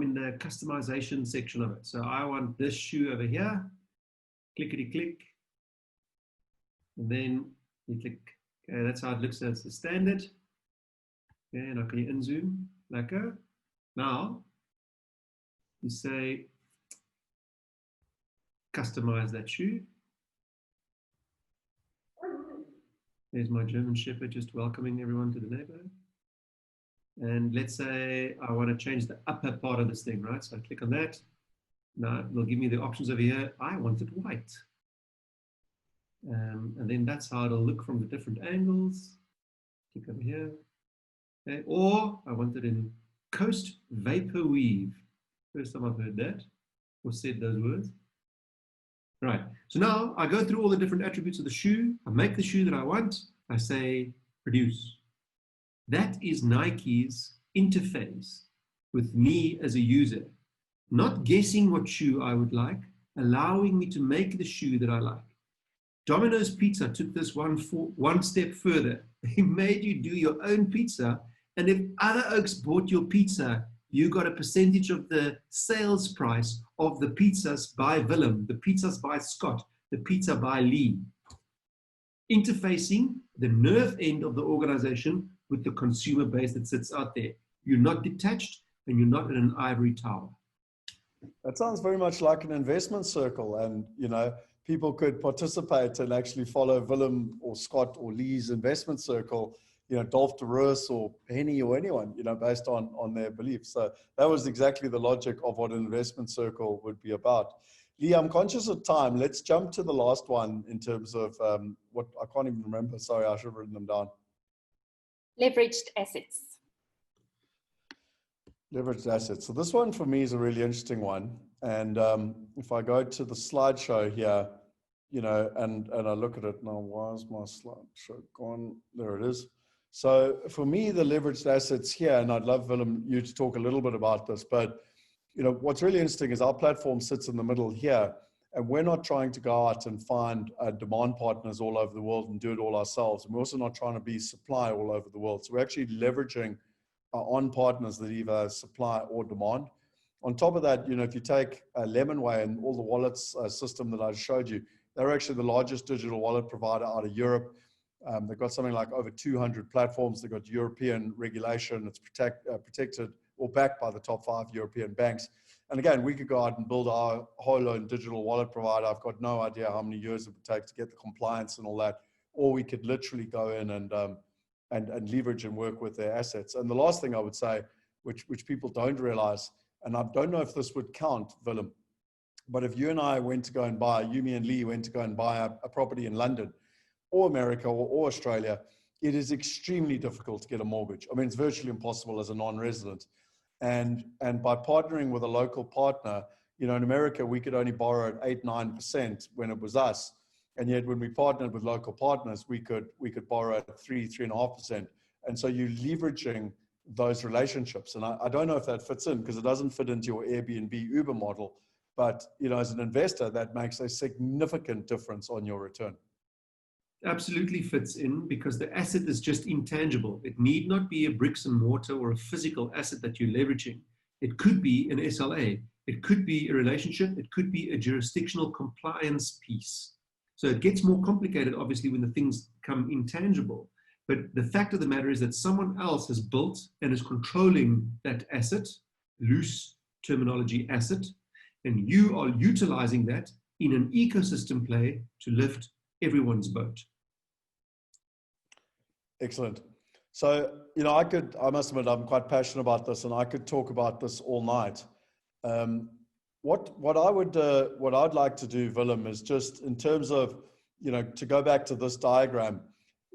in the customization section of it. So I want this shoe over here. Clickety click. And then you click. Okay, that's how it looks. That's the standard. Okay, and I can inzoom like that. Now you say customize that shoe. There's my German Shepherd just welcoming everyone to the neighborhood. And let's say I want to change the upper part of this thing, right? So I click on that. Now it'll give me the options over here. I want it white. And then that's how it'll look from the different angles. Click over here. Okay. Or I want it in Coast Vapor Weave. First time I've heard that or said those words. Right. So now I go through all the different attributes of the shoe. I make the shoe that I want. I say produce. That is Nike's interface with me as a user. Not guessing what shoe I would like, allowing me to make the shoe that I like. Domino's Pizza took this one step further. They made you do your own pizza, and if other oaks bought your pizza, you got a percentage of the sales price of the pizzas by Willem, the pizzas by Scott, the pizza by Lee. Interfacing the nerve end of the organization with the consumer base that sits out there. You're not detached and you're not in an ivory tower. That sounds very much like an investment circle, and people could participate and actually follow Willem or Scott or Lee's investment circle, Dolph de Roos or Henny or anyone, based on their beliefs. So that was exactly the logic of what an investment circle would be about. Lee, I'm conscious of time. Let's jump to the last one in terms of what I can't even remember. Sorry, I should have written them down. Leveraged assets. Leveraged assets. So this one for me is a really interesting one. And if I go to the slideshow here, and I look at it now, why is my slideshow gone? There it is. So for me, the leveraged assets here, and I'd love, Willem, you to talk a little bit about this, but what's really interesting is our platform sits in the middle here, and we're not trying to go out and find demand partners all over the world and do it all ourselves. And we're also not trying to be supply all over the world. So we're actually leveraging on partners that either supply or demand. On top of that, if you take Lemonway and all the wallets system that I showed you, they're actually the largest digital wallet provider out of Europe. They've got something like over 200 platforms. They've got European regulation. It's protected or backed by the top 5 European banks. And again, we could go out and build our whole own digital wallet provider. I've got no idea how many years it would take to get the compliance and all that. Or we could literally go in and leverage and work with their assets. And the last thing I would say, which people don't realize, and I don't know if this would count, Willem, but if you and I went to go and buy, me and Lee went to go and buy a property in London or America or Australia, it is extremely difficult to get a mortgage. I mean, it's virtually impossible as a non-resident. And by partnering with a local partner, in America, we could only borrow at 8-9% when it was us. And yet when we partnered with local partners, we could borrow at 3.5%. And so you're leveraging those relationships. And I don't know if that fits in because it doesn't fit into your Airbnb Uber model. But, as an investor, that makes a significant difference on your return. Absolutely fits in because the asset is just intangible. It need not be a bricks and mortar or a physical asset that you're leveraging. It could be an SLA. It could be a relationship. It could be a jurisdictional compliance piece. So it gets more complicated, obviously, when the things come intangible. But the fact of the matter is that someone else has built and is controlling that asset, loose terminology asset, and you are utilizing that in an ecosystem play to lift everyone's boat. Excellent. So, I must admit, I'm quite passionate about this, and I could talk about this all night. What I'd like to do, Willem, is just in terms of, to go back to this diagram,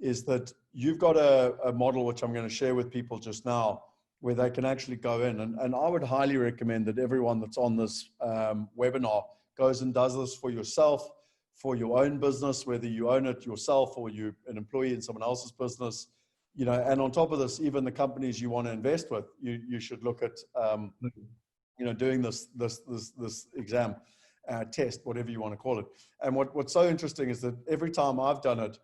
is that you've got a model which I'm going to share with people just now, where they can actually go in. And I would highly recommend that everyone that's on this webinar goes and does this for yourself, for your own business, whether you own it yourself or you're an employee in someone else's business, and on top of this, even the companies you want to invest with, you should look at, doing this exam, test, whatever you want to call it. And what's so interesting is that every time I've done it,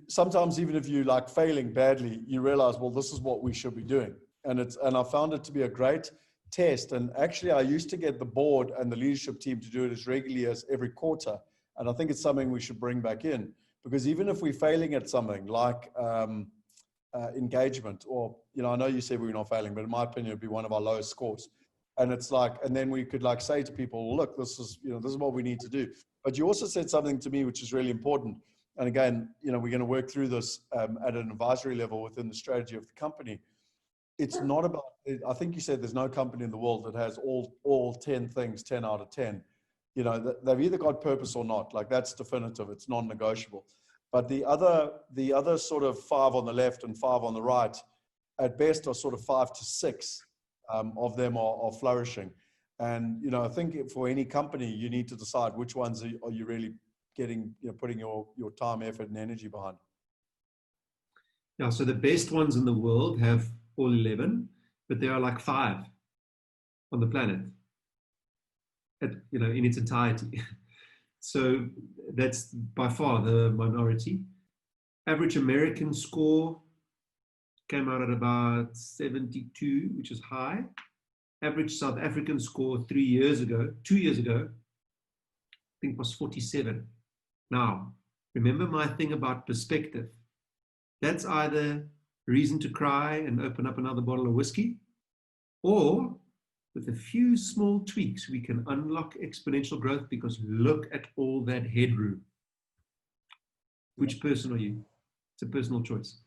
sometimes even if you like failing badly, you realize, well, this is what we should be doing. And I found it to be a great test. And actually, I used to get the board and the leadership team to do it as regularly as every quarter. And I think it's something we should bring back in, because even if we're failing at something like engagement, or, I know you said we're not failing, but in my opinion, it'd be one of our lowest scores. And it's like, and then we could like say to people, well, look, this is what we need to do. But you also said something to me, which is really important. And again, we're going to work through this at an advisory level within the strategy of the company, it's not about, I think you said there's no company in the world that has all 10 things, 10 out of 10. You know, they've either got purpose or not. Like, that's definitive. It's non-negotiable. But the other sort of 5 on the left and 5 on the right, at best, are sort of 5 to 6 of them are flourishing. And, you know, I think for any company, you need to decide which ones are you really getting, you know, putting your time, effort, and energy behind. Yeah, so the best ones in the world have all 11, but there are like 5 on the planet, you know, in its entirety. So that's by far the minority. Average American score came out at about 72, which is high. Average South African score 2 years ago, I think was 47. Now, remember my thing about perspective. That's either reason to cry and open up another bottle of whiskey, or with a few small tweaks, we can unlock exponential growth, because look at all that headroom. Which person are you? It's a personal choice.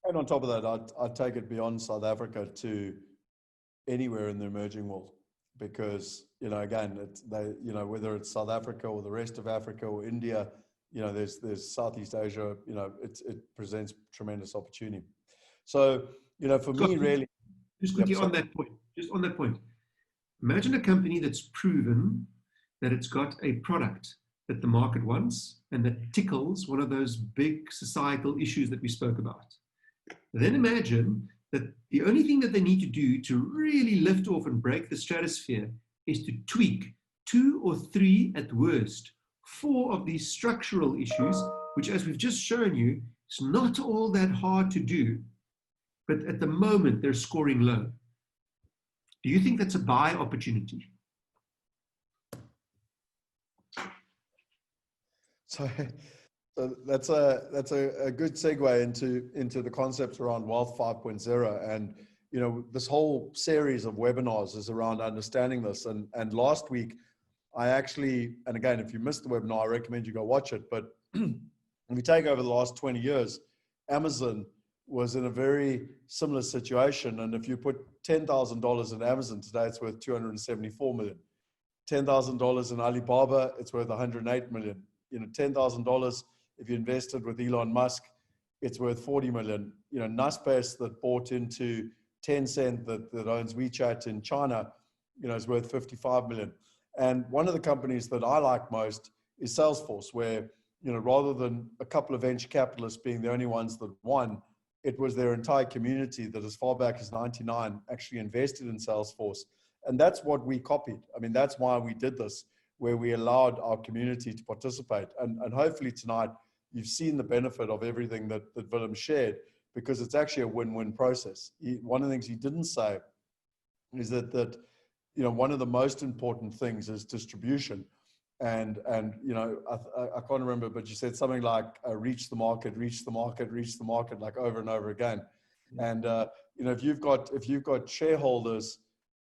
And on top of that, I'd take it beyond South Africa to anywhere in the emerging world, because, you know, again, you know, whether it's South Africa or the rest of Africa or India, you know, there's Southeast Asia, you know, it presents tremendous opportunity. So, you know, for me, really. Just quickly on that point, imagine a company that's proven that it's got a product that the market wants and that tickles one of those big societal issues that we spoke about. Then imagine that the only thing that they need to do to really lift off and break the stratosphere is to tweak 2 or 3 at worst, 4 of these structural issues, which, as we've just shown you, is not all that hard to do, but at the moment they're scoring low. Do you think that's a buy opportunity? So that's a good segue into the concepts around Wealth 5.0. And, you know, this whole series of webinars is around understanding this. And last week, I actually, and again, if you missed the webinar, I recommend you go watch it. But if we take over the last 20 years, Amazon was in a very similar situation. And if you put $10,000 in Amazon today, it's worth 274 million. $10,000 in Alibaba, it's worth 108 million. You know, $10,000 if you invested with Elon Musk, it's worth 40 million. You know, Naspers, that bought into Tencent, that owns WeChat in China, you know, is worth 55 million. And one of the companies that I like most is Salesforce, where, you know, rather than a couple of venture capitalists being the only ones that won, it was their entire community that, as far back as 99, actually invested in Salesforce. And that's what we copied. I mean, that's why we did this, where we allowed our community to participate. And hopefully tonight, you've seen the benefit of everything that Willem shared, because it's actually a win-win process. One of the things he didn't say is that you know, one of the most important things is distribution. And you know, I can't remember, but you said something like reach the market, like over and over again. And you know, if you've got shareholders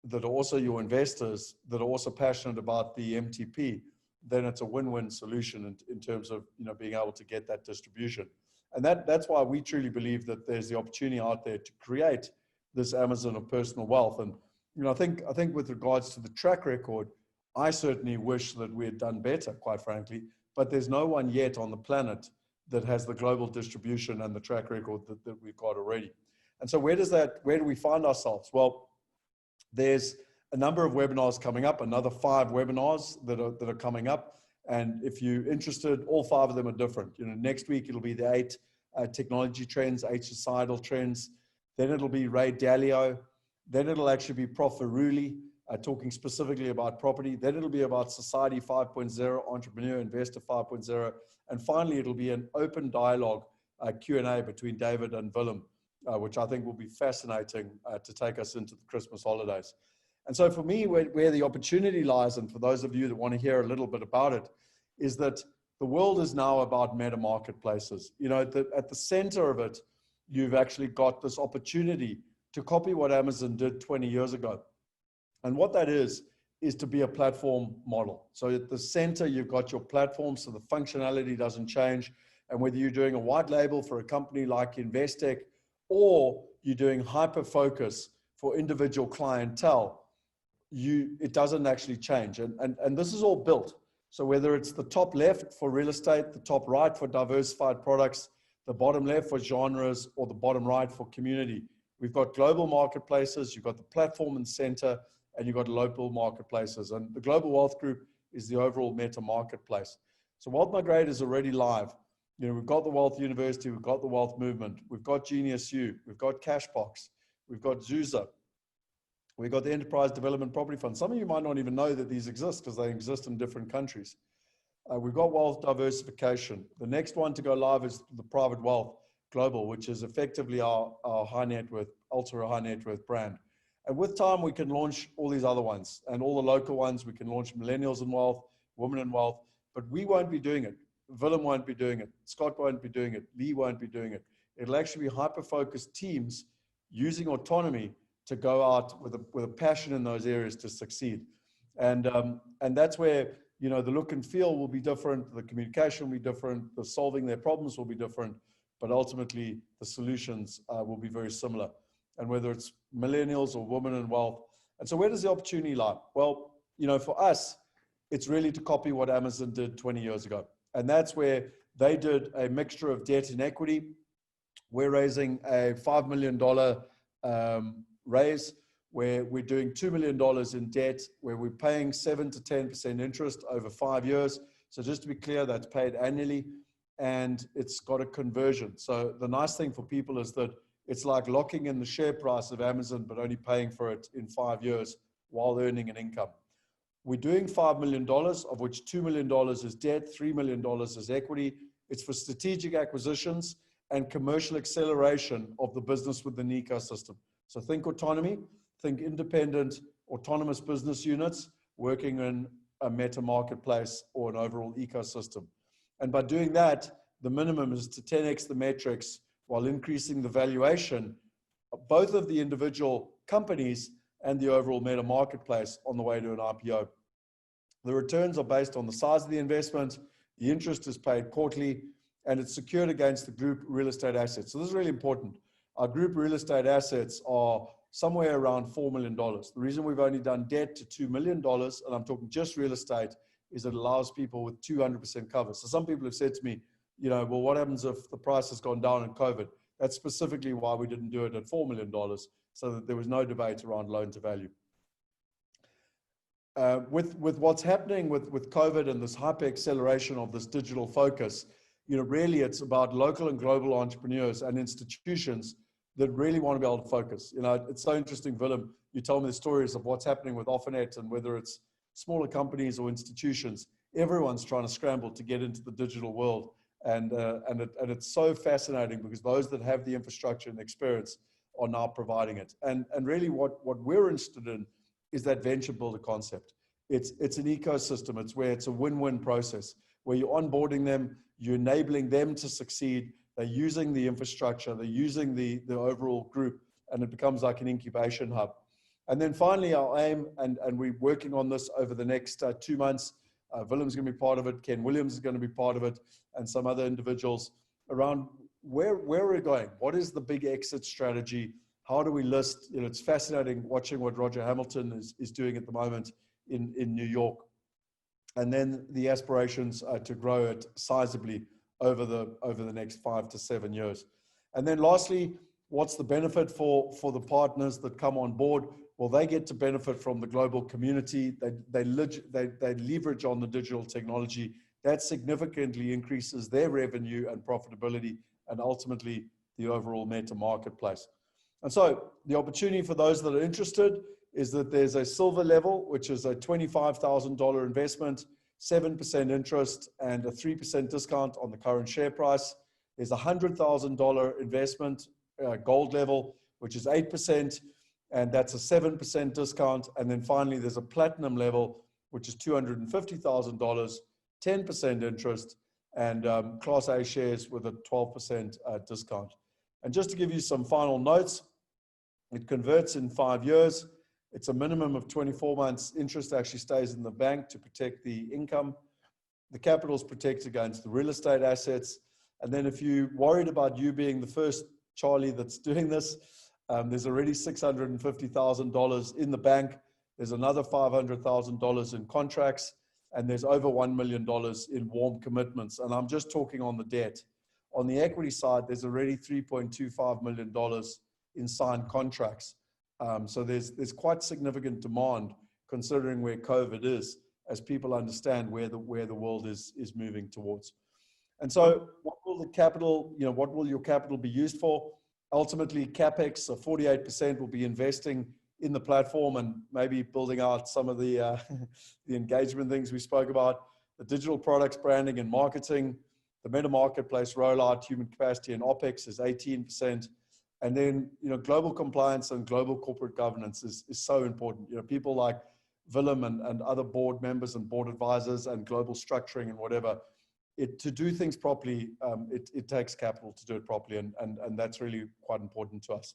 that are also your investors, that are also passionate about the MTP, then it's a win-win solution in terms of, you know, being able to get that distribution. And that's why we truly believe that there's the opportunity out there to create this Amazon of personal wealth. And, you know, I think with regards to the track record, I certainly wish that we had done better, quite frankly, but there's no one yet on the planet that has the global distribution and the track record that we've got already. And so where do we find ourselves? Well, there's a number of webinars coming up, another 5 webinars that are coming up. And if you're interested, all 5 of them are different. You know, next week, it'll be the 8 technology trends, 8 societal trends. Then it'll be Ray Dalio. Then it'll actually be Prof. Aruli, talking specifically about property. Then it'll be about Society 5.0, Entrepreneur Investor 5.0. And finally, it'll be an open dialogue Q&A between David and Willem, which I think will be fascinating to take us into the Christmas holidays. And so for me, where the opportunity lies, and for those of you that want to hear a little bit about it, is that the world is now about meta marketplaces. You know, at the center of it, you've actually got this opportunity to copy what Amazon did 20 years ago. And what that is to be a platform model. So at the center, you've got your platform, so the functionality doesn't change. And whether you're doing a white label for a company like Investec, or you're doing hyper focus for individual clientele, it doesn't actually change. And this is all built. So whether it's the top left for real estate, the top right for diversified products, the bottom left for genres, or the bottom right for community, we've got global marketplaces, you've got the platform and center, and you've got local marketplaces. And the Global Wealth Group is the overall meta marketplace. So Wealth Migrate is already live. You know, we've got the Wealth University, we've got the Wealth Movement, we've got Genius U, we've got Cashbox, we've got Zuza, we've got the Enterprise Development Property Fund. Some of you might not even know that these exist because they exist in different countries. We've got wealth diversification. The next one to go live is the Private Wealth Global, which is effectively our high net worth, ultra high net worth brand. And with time, we can launch all these other ones and all the local ones. We can launch Millennials in Wealth, Women in Wealth, but we won't be doing it. Willem won't be doing it. Scott won't be doing it. Lee won't be doing it. It'll actually be hyper-focused teams using autonomy to go out with a passion in those areas to succeed. And that's where, you know, the look and feel will be different. The communication will be different. The solving their problems will be different. But ultimately, the solutions will be very similar. And whether it's millennials or women in wealth. And so where does the opportunity lie? Well, you know, for us, it's really to copy what Amazon did 20 years ago. And that's where they did a mixture of debt and equity. We're raising a $5 million raise where we're doing $2 million in debt, where we're paying 7 to 10% interest over 5 years. So just to be clear, that's paid annually, and it's got a conversion. So the nice thing for people is that it's like locking in the share price of Amazon, but only paying for it in 5 years while earning an income. We're doing $5 million, of which $2 million is debt, $3 million is equity. It's for strategic acquisitions and commercial acceleration of the business within the ecosystem. So think autonomy, think independent, autonomous business units working in a meta marketplace or an overall ecosystem. And by doing that, the minimum is to 10x the metrics while increasing the valuation of both of the individual companies and the overall meta marketplace on the way to an IPO. The returns are based on the size of the investment, the interest is paid quarterly, and it's secured against the group real estate assets. So this is really important. Our group real estate assets are somewhere around $4 million. The reason we've only done debt to $2 million, and I'm talking just real estate, is it allows people with 200% cover. So some people have said to me, you know, well, what happens if the price has gone down in COVID? That's specifically why we didn't do it at $4 million, so that there was no debate around loan to value. With what's happening with COVID and this hyper acceleration of this digital focus, you know, really it's about local and global entrepreneurs and institutions that really want to be able to focus. You know, it's so interesting, Willem, you tell me the stories of what's happening with OfferNet, and whether it's smaller companies or institutions, everyone's trying to scramble to get into the digital world. And it's so fascinating because those that have the infrastructure and experience are now providing it. And really what we're interested in is that venture builder concept. It's an ecosystem. It's where it's a win-win process, where you're onboarding them, you're enabling them to succeed, they're using the infrastructure, they're using the overall group, and it becomes like an incubation hub. And then finally, our aim, and we're working on this over the next 2 months, Willem's going to be part of it, Ken Williams is going to be part of it, and some other individuals around where we're going. What is the big exit strategy? How do we list? You know, it's fascinating watching what Roger Hamilton is doing at the moment in New York. And then the aspirations to grow it sizably over the next 5 to 7 years. And then lastly, what's the benefit for the partners that come on board? Well, they get to benefit from the global community. They leverage on the digital technology. That significantly increases their revenue and profitability, and ultimately the overall meta marketplace. And so the opportunity for those that are interested is that there's a silver level, which is a $25,000 investment, 7% interest, and a 3% discount on the current share price. There's a $100,000 investment, gold level, which is 8%, and that's a 7% discount. And then finally, there's a platinum level, which is $250,000, 10% interest, and Class A shares with a 12% discount. And just to give you some final notes, it converts in 5 years. It's a minimum of 24 months. Interest actually stays in the bank to protect the income. The capital is protected against the real estate assets. And then if you're worried about you being the first Charlie that's doing this, There's already $650,000 in the bank. There's another $500,000 in contracts, and there's over $1 million in warm commitments. And I'm just talking on the debt. On the equity side, there's already $3.25 million in signed contracts. So there's quite significant demand considering where COVID is, as people understand where the world is moving towards. And so what will the capital, what will your capital be used for? Ultimately, CapEx, so 48% will be investing in the platform and maybe building out some of the engagement things we spoke about, the digital products, branding and marketing, the meta marketplace rollout, human capacity and OpEx is 18%. And then, global compliance and global corporate governance is so important. People like Willem and other board members and board advisors and global structuring and whatever, to do things properly, it takes capital to do it properly. And that's really quite important to us.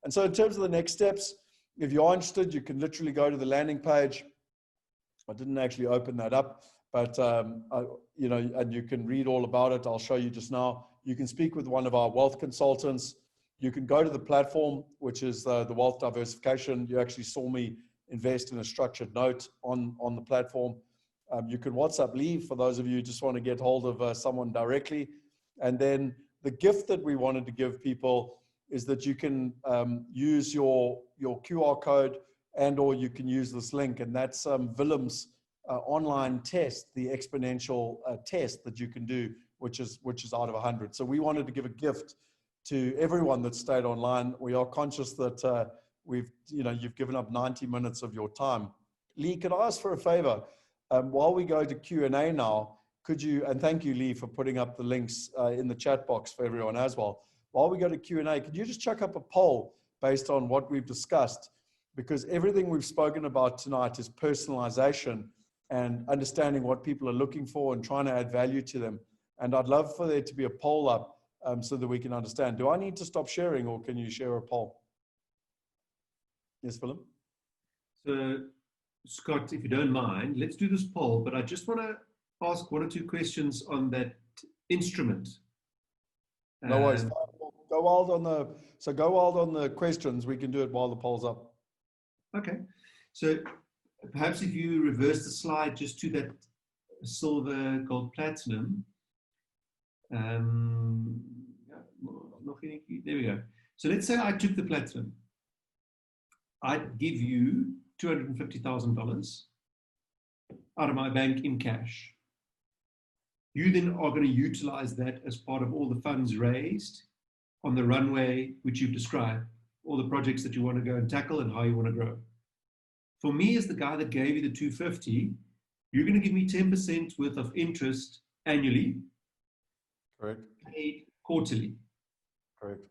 And so in terms of the next steps, if you are interested, you can literally go to the landing page. I didn't actually open that up, but, and you can read all about it. I'll show you just now. You can speak with one of our wealth consultants. You can go to the platform, which is the wealth diversification. You actually saw me invest in a structured note on the platform. You can WhatsApp Lee for those of you who just want to get hold of someone directly. And then the gift that we wanted to give people is that you can use your QR code or you can use this link. And that's Willem's online test, the exponential test that you can do, which is out of 100. So we wanted to give a gift to everyone that stayed online. We are conscious that you've given up 90 minutes of your time. Lee, could I ask for a favor? While we go to Q&A now, could you, and thank you, Lee, for putting up the links in the chat box for everyone as well. While we go to Q&A, could you just chuck up a poll based on what we've discussed? Because everything we've spoken about tonight is personalization and understanding what people are looking for and trying to add value to them. And I'd love for there to be a poll up so that we can understand. Do I need to stop sharing or can you share a poll? Yes, Willem? So, Scott, if you don't mind, let's do this poll, but I just want to ask one or two questions on that instrument. No worries. Go wild on the questions. We can do it while the poll's up. Okay. So perhaps if you reverse the slide just to that silver, gold, platinum. There we go. So let's say I took the platinum. I'd give you $250,000 out of my bank in cash. You then are going to utilize that as part of all the funds raised on the runway which you've described, all the projects that you want to go and tackle and how you want to grow. For me, as the guy that gave you the 250, you're going to give me 10% worth of interest annually. Correct. Paid quarterly. Correct.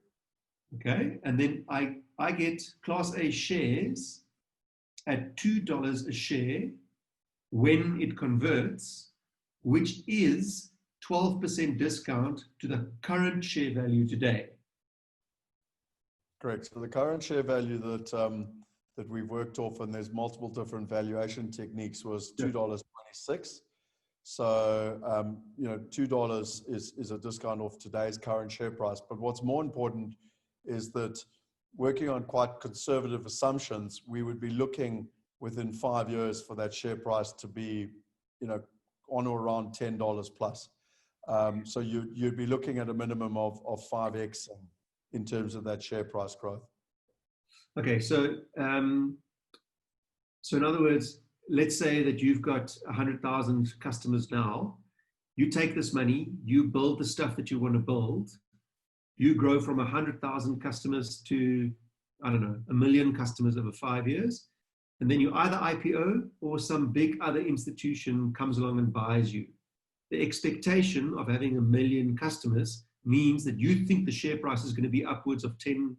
Okay. And then I get Class A shares at $2 a share when it converts, which is 12% discount to the current share value today. Correct. So the current share value that we've worked off, and there's multiple different valuation techniques, was $2.26. So, $2 is a discount off today's current share price. But what's more important is that working on quite conservative assumptions, we would be looking within 5 years for that share price to be, on or around $10 plus. So you'd be looking at a minimum of 5x in terms of that share price growth. Okay, so in other words, let's say that you've got 100,000 customers now. You take this money, you build the stuff that you want to build. You grow from 100,000 customers to, 1 million customers over 5 years. And then you either IPO or some big other institution comes along and buys you. The expectation of having 1 million customers means that you think the share price is going to be upwards of $10.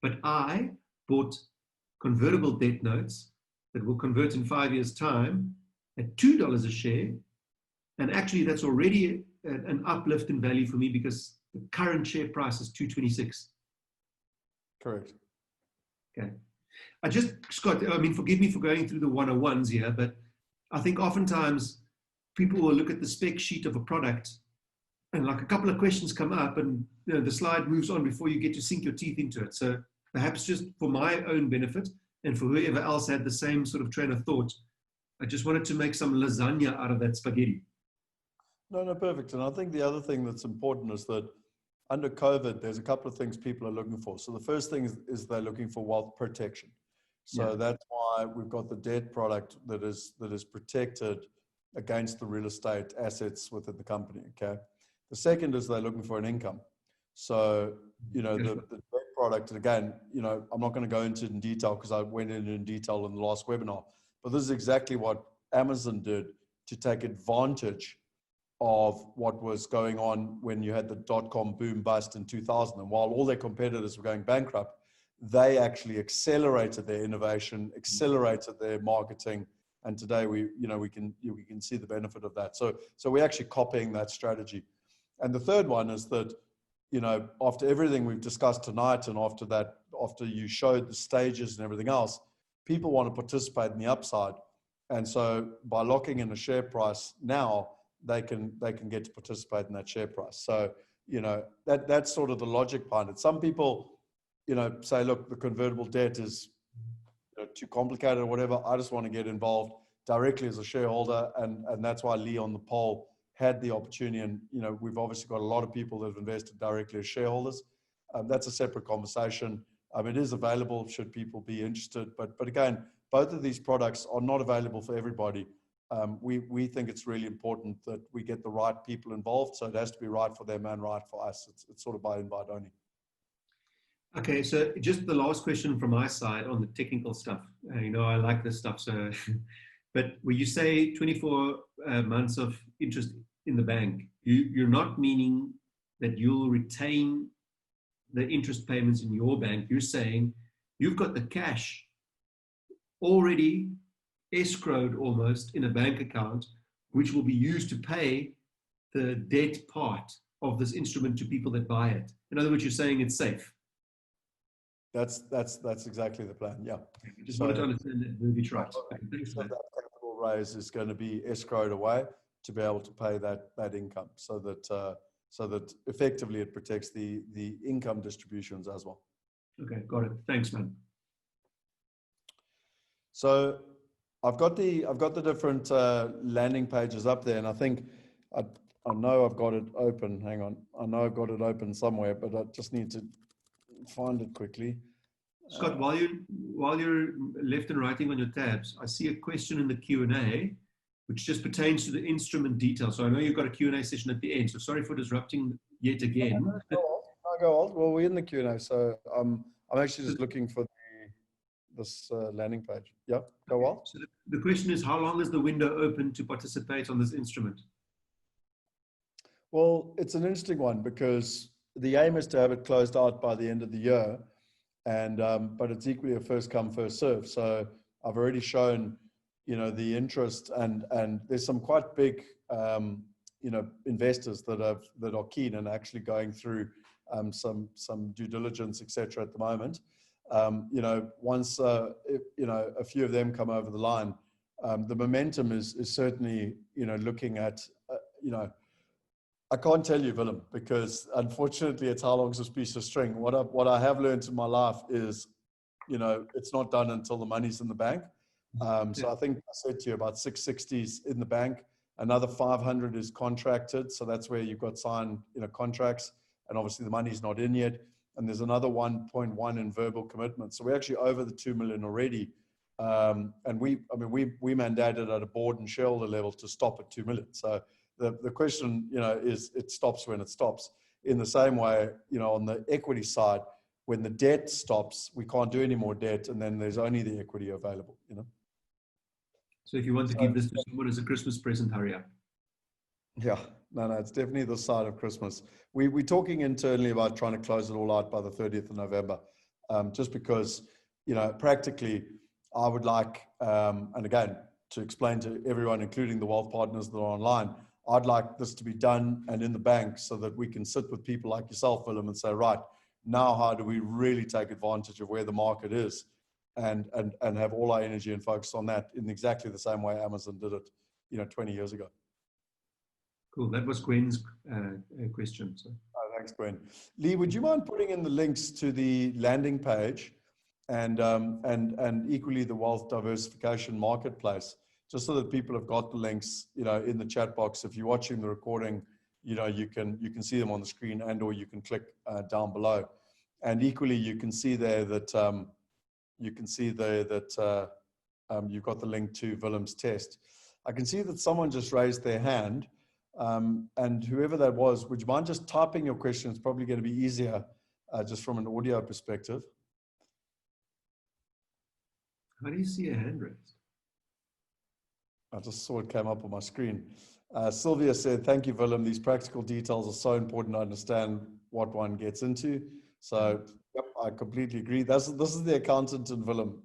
But I bought convertible debt notes that will convert in 5 years' time at $2 a share. And actually, that's already an uplift in value for me because the current share price is $2.26. Correct. Okay. Scott, forgive me for going through the 101s here, but I think oftentimes people will look at the spec sheet of a product and like a couple of questions come up and the slide moves on before you get to sink your teeth into it. So perhaps just for my own benefit and for whoever else had the same sort of train of thought, I just wanted to make some lasagna out of that spaghetti. No, perfect. And I think the other thing that's important is that under COVID, there's a couple of things people are looking for. So the first thing is they're looking for wealth protection. So that's why we've got the debt product that is protected against the real estate assets within the company. Okay. The second is they're looking for an income. So, the debt product, and again, I'm not going to go into it in detail because I went in detail in the last webinar, but this is exactly what Amazon did to take advantage of what was going on when you had the dot-com boom bust in 2000. And while all their competitors were going bankrupt, they actually accelerated their innovation, accelerated their marketing. And today we can see the benefit of that. So we're actually copying that strategy. And the third one is that, after everything we've discussed tonight, and after you showed the stages and everything else, people want to participate in the upside. And so by locking in a share price now, they can get to participate in that share price. So, that's sort of the logic behind it. Some people, say, look, the convertible debt is too complicated or whatever. I just want to get involved directly as a shareholder. And that's why Lee on the poll had the opportunity. And, we've obviously got a lot of people that have invested directly as shareholders. That's a separate conversation. It is available should people be interested. But again, both of these products are not available for everybody. We think it's really important that we get the right people involved. So it has to be right for them and right for us. It's sort of by invite only. Okay, so just the last question from my side on the technical stuff. I like this stuff. So, but when you say 24 months of interest in the bank, you're not meaning that you'll retain the interest payments in your bank. You're saying you've got the cash already escrowed almost in a bank account, which will be used to pay the debt part of this instrument to people that buy it. In other words, you're saying it's safe. That's exactly the plan. Yeah. Just wanted to understand that verbiage right. That capital raise is going to be escrowed away to be able to pay that income, so that effectively it protects the income distributions as well. Okay, got it. Thanks, man. So I've got the different landing pages up there, and I think I know I've got it open. Hang on, I know I've got it open somewhere, but I just need to find it quickly. Scott, while you're left and righting on your tabs, I see a question in the Q&A which just pertains to the instrument details. So I know you've got a Q&A session at the end. So sorry for disrupting yet again. I'll go on. Well, we're in the Q&A, so I'm actually just looking for this landing page. Yeah, go on. So the question is, how long is the window open to participate on this instrument? Well, it's an interesting one because the aim is to have it closed out by the end of the year, and but it's equally a first come, first serve. So I've already shown, the interest, and there's some quite big, investors that are keen and actually going through some due diligence, etc. at the moment. Once a few of them come over the line, the momentum is certainly looking at I can't tell you, Willem, because unfortunately it's how long's a piece of string. What I have learned in my life is it's not done until the money's in the bank. So I think I said to you about 660s in the bank, another 500 is contracted, so that's where you've got signed contracts, and obviously the money's not in yet. And there's another 1.1 in verbal commitment. So we're actually over the 2 million already. And we mandated at a board and shareholder level to stop at 2 million. So the question, is it stops when it stops. In the same way, on the equity side, when the debt stops, we can't do any more debt, and then there's only the equity available, So if you want to give this to someone as a Christmas present, hurry up. Yeah, no, it's definitely the side of Christmas. We're talking internally about trying to close it all out by the 30th of November, just because, practically I would like, and again, to explain to everyone, including the wealth partners that are online, I'd like this to be done and in the bank so that we can sit with people like yourself, Willem, and say, right, now how do we really take advantage of where the market is and have all our energy and focus on that in exactly the same way Amazon did it, 20 years ago. Cool. That was Gwen's question. So. Oh, Thanks, Gwen. Lee, would you mind putting in the links to the landing page and equally the wealth diversification marketplace, just so that people have got the links, in the chat box. If you're watching the recording, you can see them on the screen, and or you can click down below. And equally, you can see there that you've got the link to Willem's test. I can see that someone just raised their hand, and whoever that was, would you mind just typing your question? It's probably going to be easier just from an audio perspective. How do you see a hand raised? I just saw it came up on my screen. Sylvia said, "Thank you, Willem. These practical details are so important to understand what one gets into." So, yep, I completely agree. This is the accountant in Willem.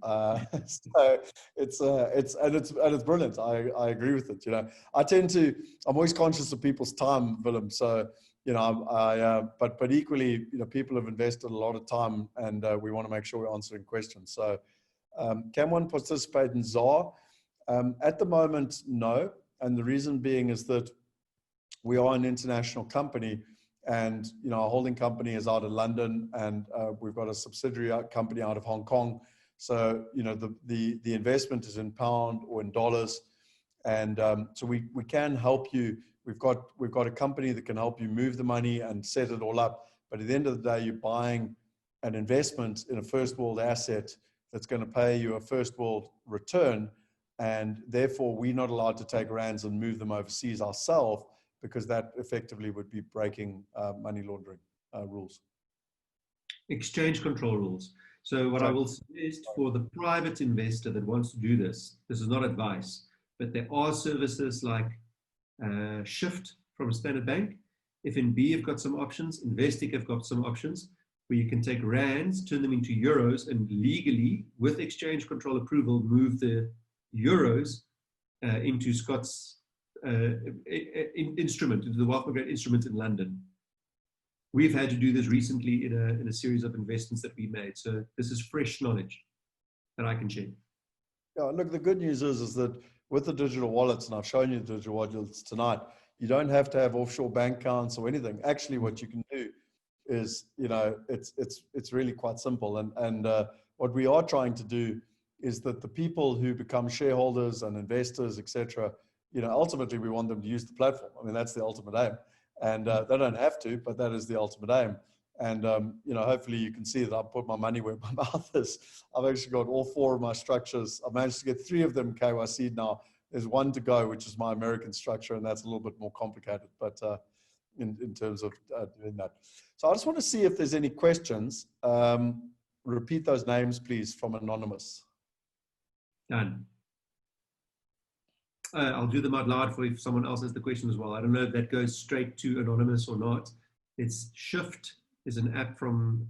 So it's brilliant. I agree with it. I'm always conscious of people's time, Willem. So, but equally, people have invested a lot of time, and we want to make sure we're answering questions. So, can one participate in ZAR? At the moment, no. And the reason being is that we are an international company, and our holding company is out of London, and we've got a subsidiary company out of Hong Kong. So the investment is in pound or in dollars, and so we can help you. We've got a company that can help you move the money and set it all up. But at the end of the day, you're buying an investment in a first world asset that's going to pay you a first world return. And therefore, we're not allowed to take rands and move them overseas ourselves, because that effectively would be breaking money laundering rules. Exchange control rules. So what I will suggest for the private investor that wants to do this is not advice, but there are services like Shift from Standard Bank. FNB have got some options. Investec have got some options where you can take rands, turn them into euros, and legally, with exchange control approval, move the euros into Scott's instrument, into the Wealth Migrate instrument in London. We've had to do this recently in a series of investments that we made. So this is fresh knowledge that I can share. Yeah, look, the good news is that with the digital wallets, and I've shown you the digital wallets tonight, you don't have to have offshore bank accounts or anything. Actually, what you can do is, it's really quite simple. And what we are trying to do is that the people who become shareholders and investors, etc., ultimately we want them to use the platform. I mean, that's the ultimate aim. And they don't have to, but that is the ultimate aim. And, hopefully you can see that I've put my money where my mouth is. I've actually got all 4 of my structures. I've managed to get 3 of them KYC'd now. There's 1 to go, which is my American structure, and that's a little bit more complicated, but in terms of doing that. So I just want to see if there's any questions. Repeat those names, please, from Anonymous. Done. I'll do them out loud for if someone else has the question as well. I don't know if that goes straight to Anonymous or not. It's Shift is an app from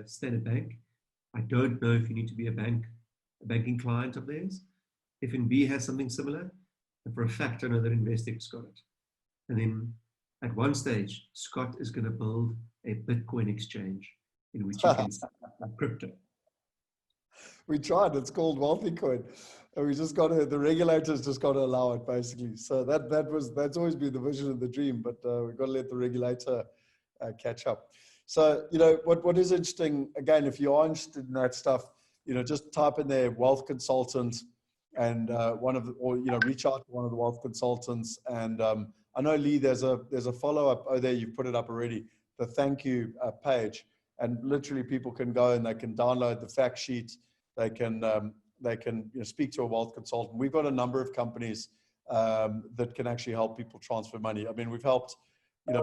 Standard Bank. I don't know if you need to be a banking client of theirs. FNB has something similar. And for a fact, I know that Investec's got it. And then at one stage, Scott is going to build a Bitcoin exchange in which you can sell crypto. We tried. It's called WealthE Coin. And we just got to, the regulators just got to allow it, basically. So that's always been the vision and the dream, but we've got to let the regulator catch up. So, what is interesting, again, if you are interested in that stuff, just type in there wealth consultant and reach out to one of the wealth consultants. And I know, Lee, there's a follow-up. Oh, there, you've put it up already, the thank you page. And literally people can go and they can download the fact sheet. They can speak to a wealth consultant. We've got a number of companies that can actually help people transfer money. I mean, we've helped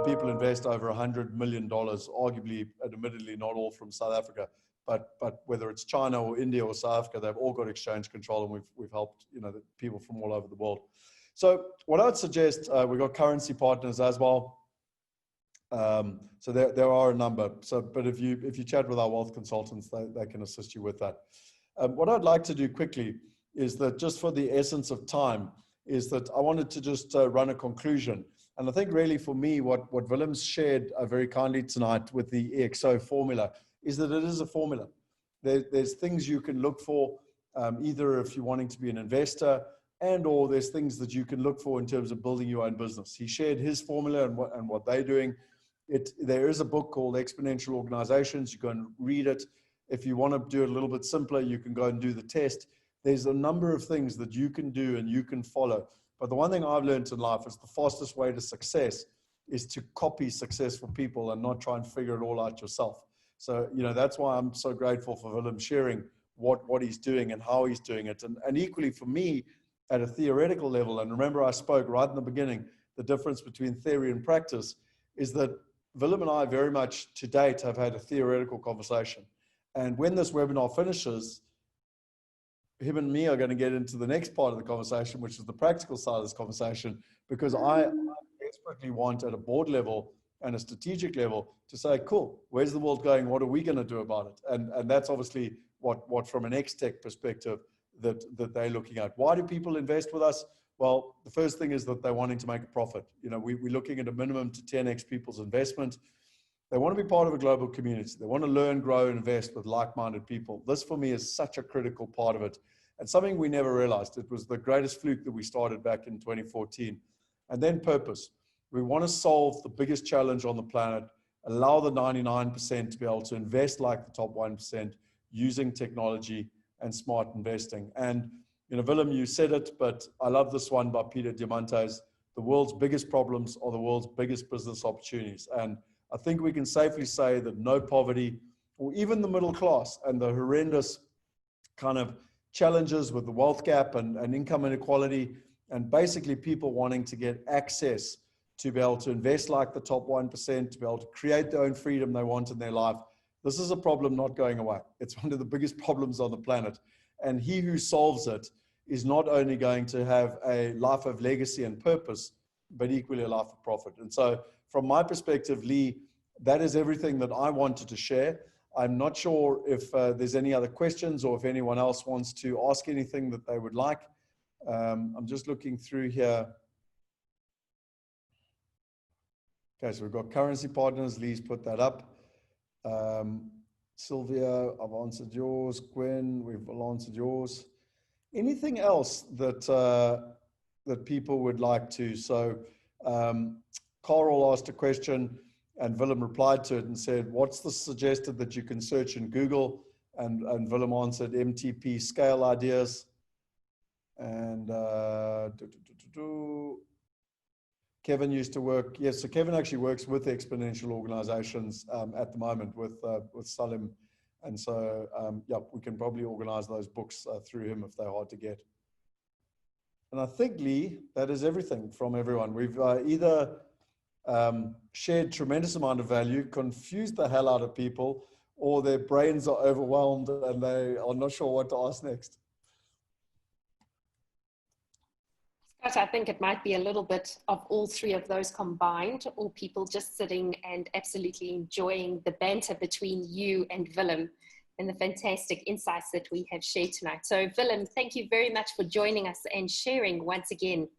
people invest over $100 million, arguably, admittedly, not all from South Africa, but whether it's China or India or South Africa, they've all got exchange control, and we've helped the people from all over the world. So what I'd suggest, we've got currency partners as well. So there are a number. So, but if you chat with our wealth consultants, they can assist you with that. What I'd like to do quickly is that, just for the essence of time, is that I wanted to just run a conclusion. And I think really for me, what Willem's shared very kindly tonight with the EXO formula is that it is a formula. There's things you can look for, either if you're wanting to be an investor, or there's things that you can look for in terms of building your own business. He shared his formula and what they're doing. There is a book called Exponential Organizations. You go and read it. If you want to do it a little bit simpler, you can go and do the test. There's a number of things that you can do and you can follow. But the one thing I've learned in life is the fastest way to success is to copy successful people and not try and figure it all out yourself. So, that's why I'm so grateful for Willem sharing what he's doing and how he's doing it. And equally for me, at a theoretical level, and remember I spoke right in the beginning, the difference between theory and practice is that Willem and I very much to date have had a theoretical conversation. And when this webinar finishes, him and me are going to get into the next part of the conversation, which is the practical side of this conversation, because I desperately want at a board level and a strategic level to say, cool, where's the world going? What are we going to do about it? And that's obviously what from an X-Tech perspective that they're looking at. Why do people invest with us? Well, the first thing is that they're wanting to make a profit. We're looking at a minimum to 10x people's investment. They want to be part of a global community. They want to learn, grow, and invest with like-minded people. This, for me, is such a critical part of it, and something we never realized. It was the greatest fluke that we started back in 2014. And then purpose. We want to solve the biggest challenge on the planet, allow the 99% to be able to invest like the top 1% using technology and smart investing. And, Willem, you said it, but I love this one by Peter Diamandis. The world's biggest problems are the world's biggest business opportunities. And I think we can safely say that no poverty, or even the middle class and the horrendous kind of challenges with the wealth gap and income inequality, and basically people wanting to get access to be able to invest like the top 1%, to be able to create their own freedom they want in their life. This is a problem not going away. It's one of the biggest problems on the planet. And he who solves it is not only going to have a life of legacy and purpose, but equally a life of profit. And so from my perspective, Lee, that is everything that I wanted to share. I'm not sure if there's any other questions or if anyone else wants to ask anything that they would like. I'm just looking through here. Okay, so we've got currency partners. Lee's put that up. Sylvia, I've answered yours. Gwen, we've answered yours. Anything else that that people would like to? So Carl asked a question and Willem replied to it and said, what's the suggested that you can search in Google? And Willem answered MTP scale ideas. And Kevin used to work, yes, so Kevin actually works with exponential organizations at the moment with Salim. And so, yeah, we can probably organize those books through him if they're hard to get. And I think, Lee, that is everything from everyone. We've either shared tremendous amount of value, confused the hell out of people, or their brains are overwhelmed and they are not sure what to ask next. I think it might be a little bit of all three of those combined, or people just sitting and absolutely enjoying the banter between you and Willem and the fantastic insights that we have shared tonight. So Willem, thank you very much for joining us and sharing once again.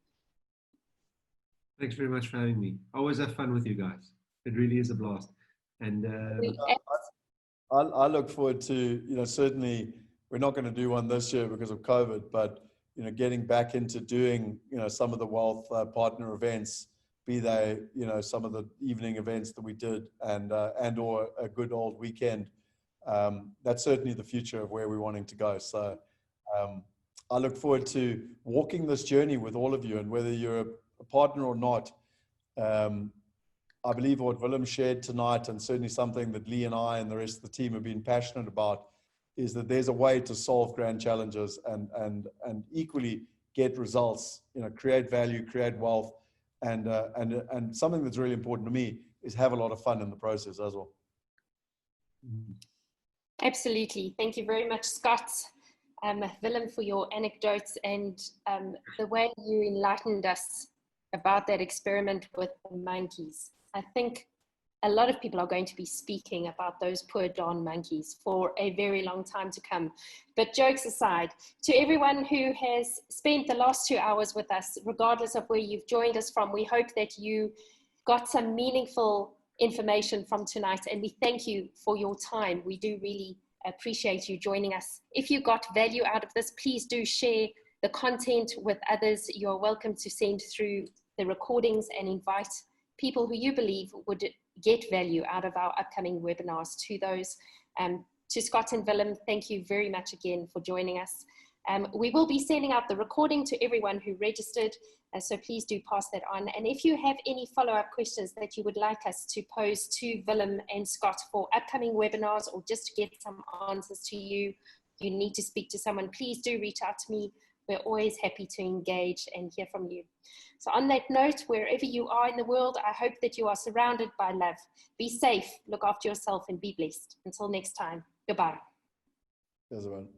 Thanks very much for having me. I always have fun with you guys. It really is a blast. And I look forward to, certainly we're not going to do one this year because of COVID, but getting back into doing, some of the wealth partner events, be they, some of the evening events that we did and or a good old weekend. That's certainly the future of where we're wanting to go. So I look forward to walking this journey with all of you, and whether you're a partner or not. I believe what Willem shared tonight, and certainly something that Lee and I and the rest of the team have been passionate about, is that there's a way to solve grand challenges and equally get results, create value, create wealth, and something that's really important to me is have a lot of fun in the process as well. Absolutely. Thank you very much, Scott. Willem, for your anecdotes and the way you enlightened us about that experiment with the monkeys. I think a lot of people are going to be speaking about those poor darn monkeys for a very long time to come. But jokes aside, to everyone who has spent the last 2 hours with us, regardless of where you've joined us from, we hope that you got some meaningful information from tonight, and we thank you for your time. We do really appreciate you joining us. If you got value out of this, please do share the content with others. You're welcome to send through the recordings and invite people who you believe would get value out of our upcoming webinars. To those, to Scott and Willem, thank you very much again for joining us. We will be sending out the recording to everyone who registered, so please do pass that on. And if you have any follow-up questions that you would like us to pose to Willem and Scott for upcoming webinars, or just to get some answers to you, you need to speak to someone, please do reach out to me. We're always happy to engage and hear from you. So on that note, wherever you are in the world, I hope that you are surrounded by love. Be safe, look after yourself, and be blessed. Until next time, goodbye. Yes, everyone.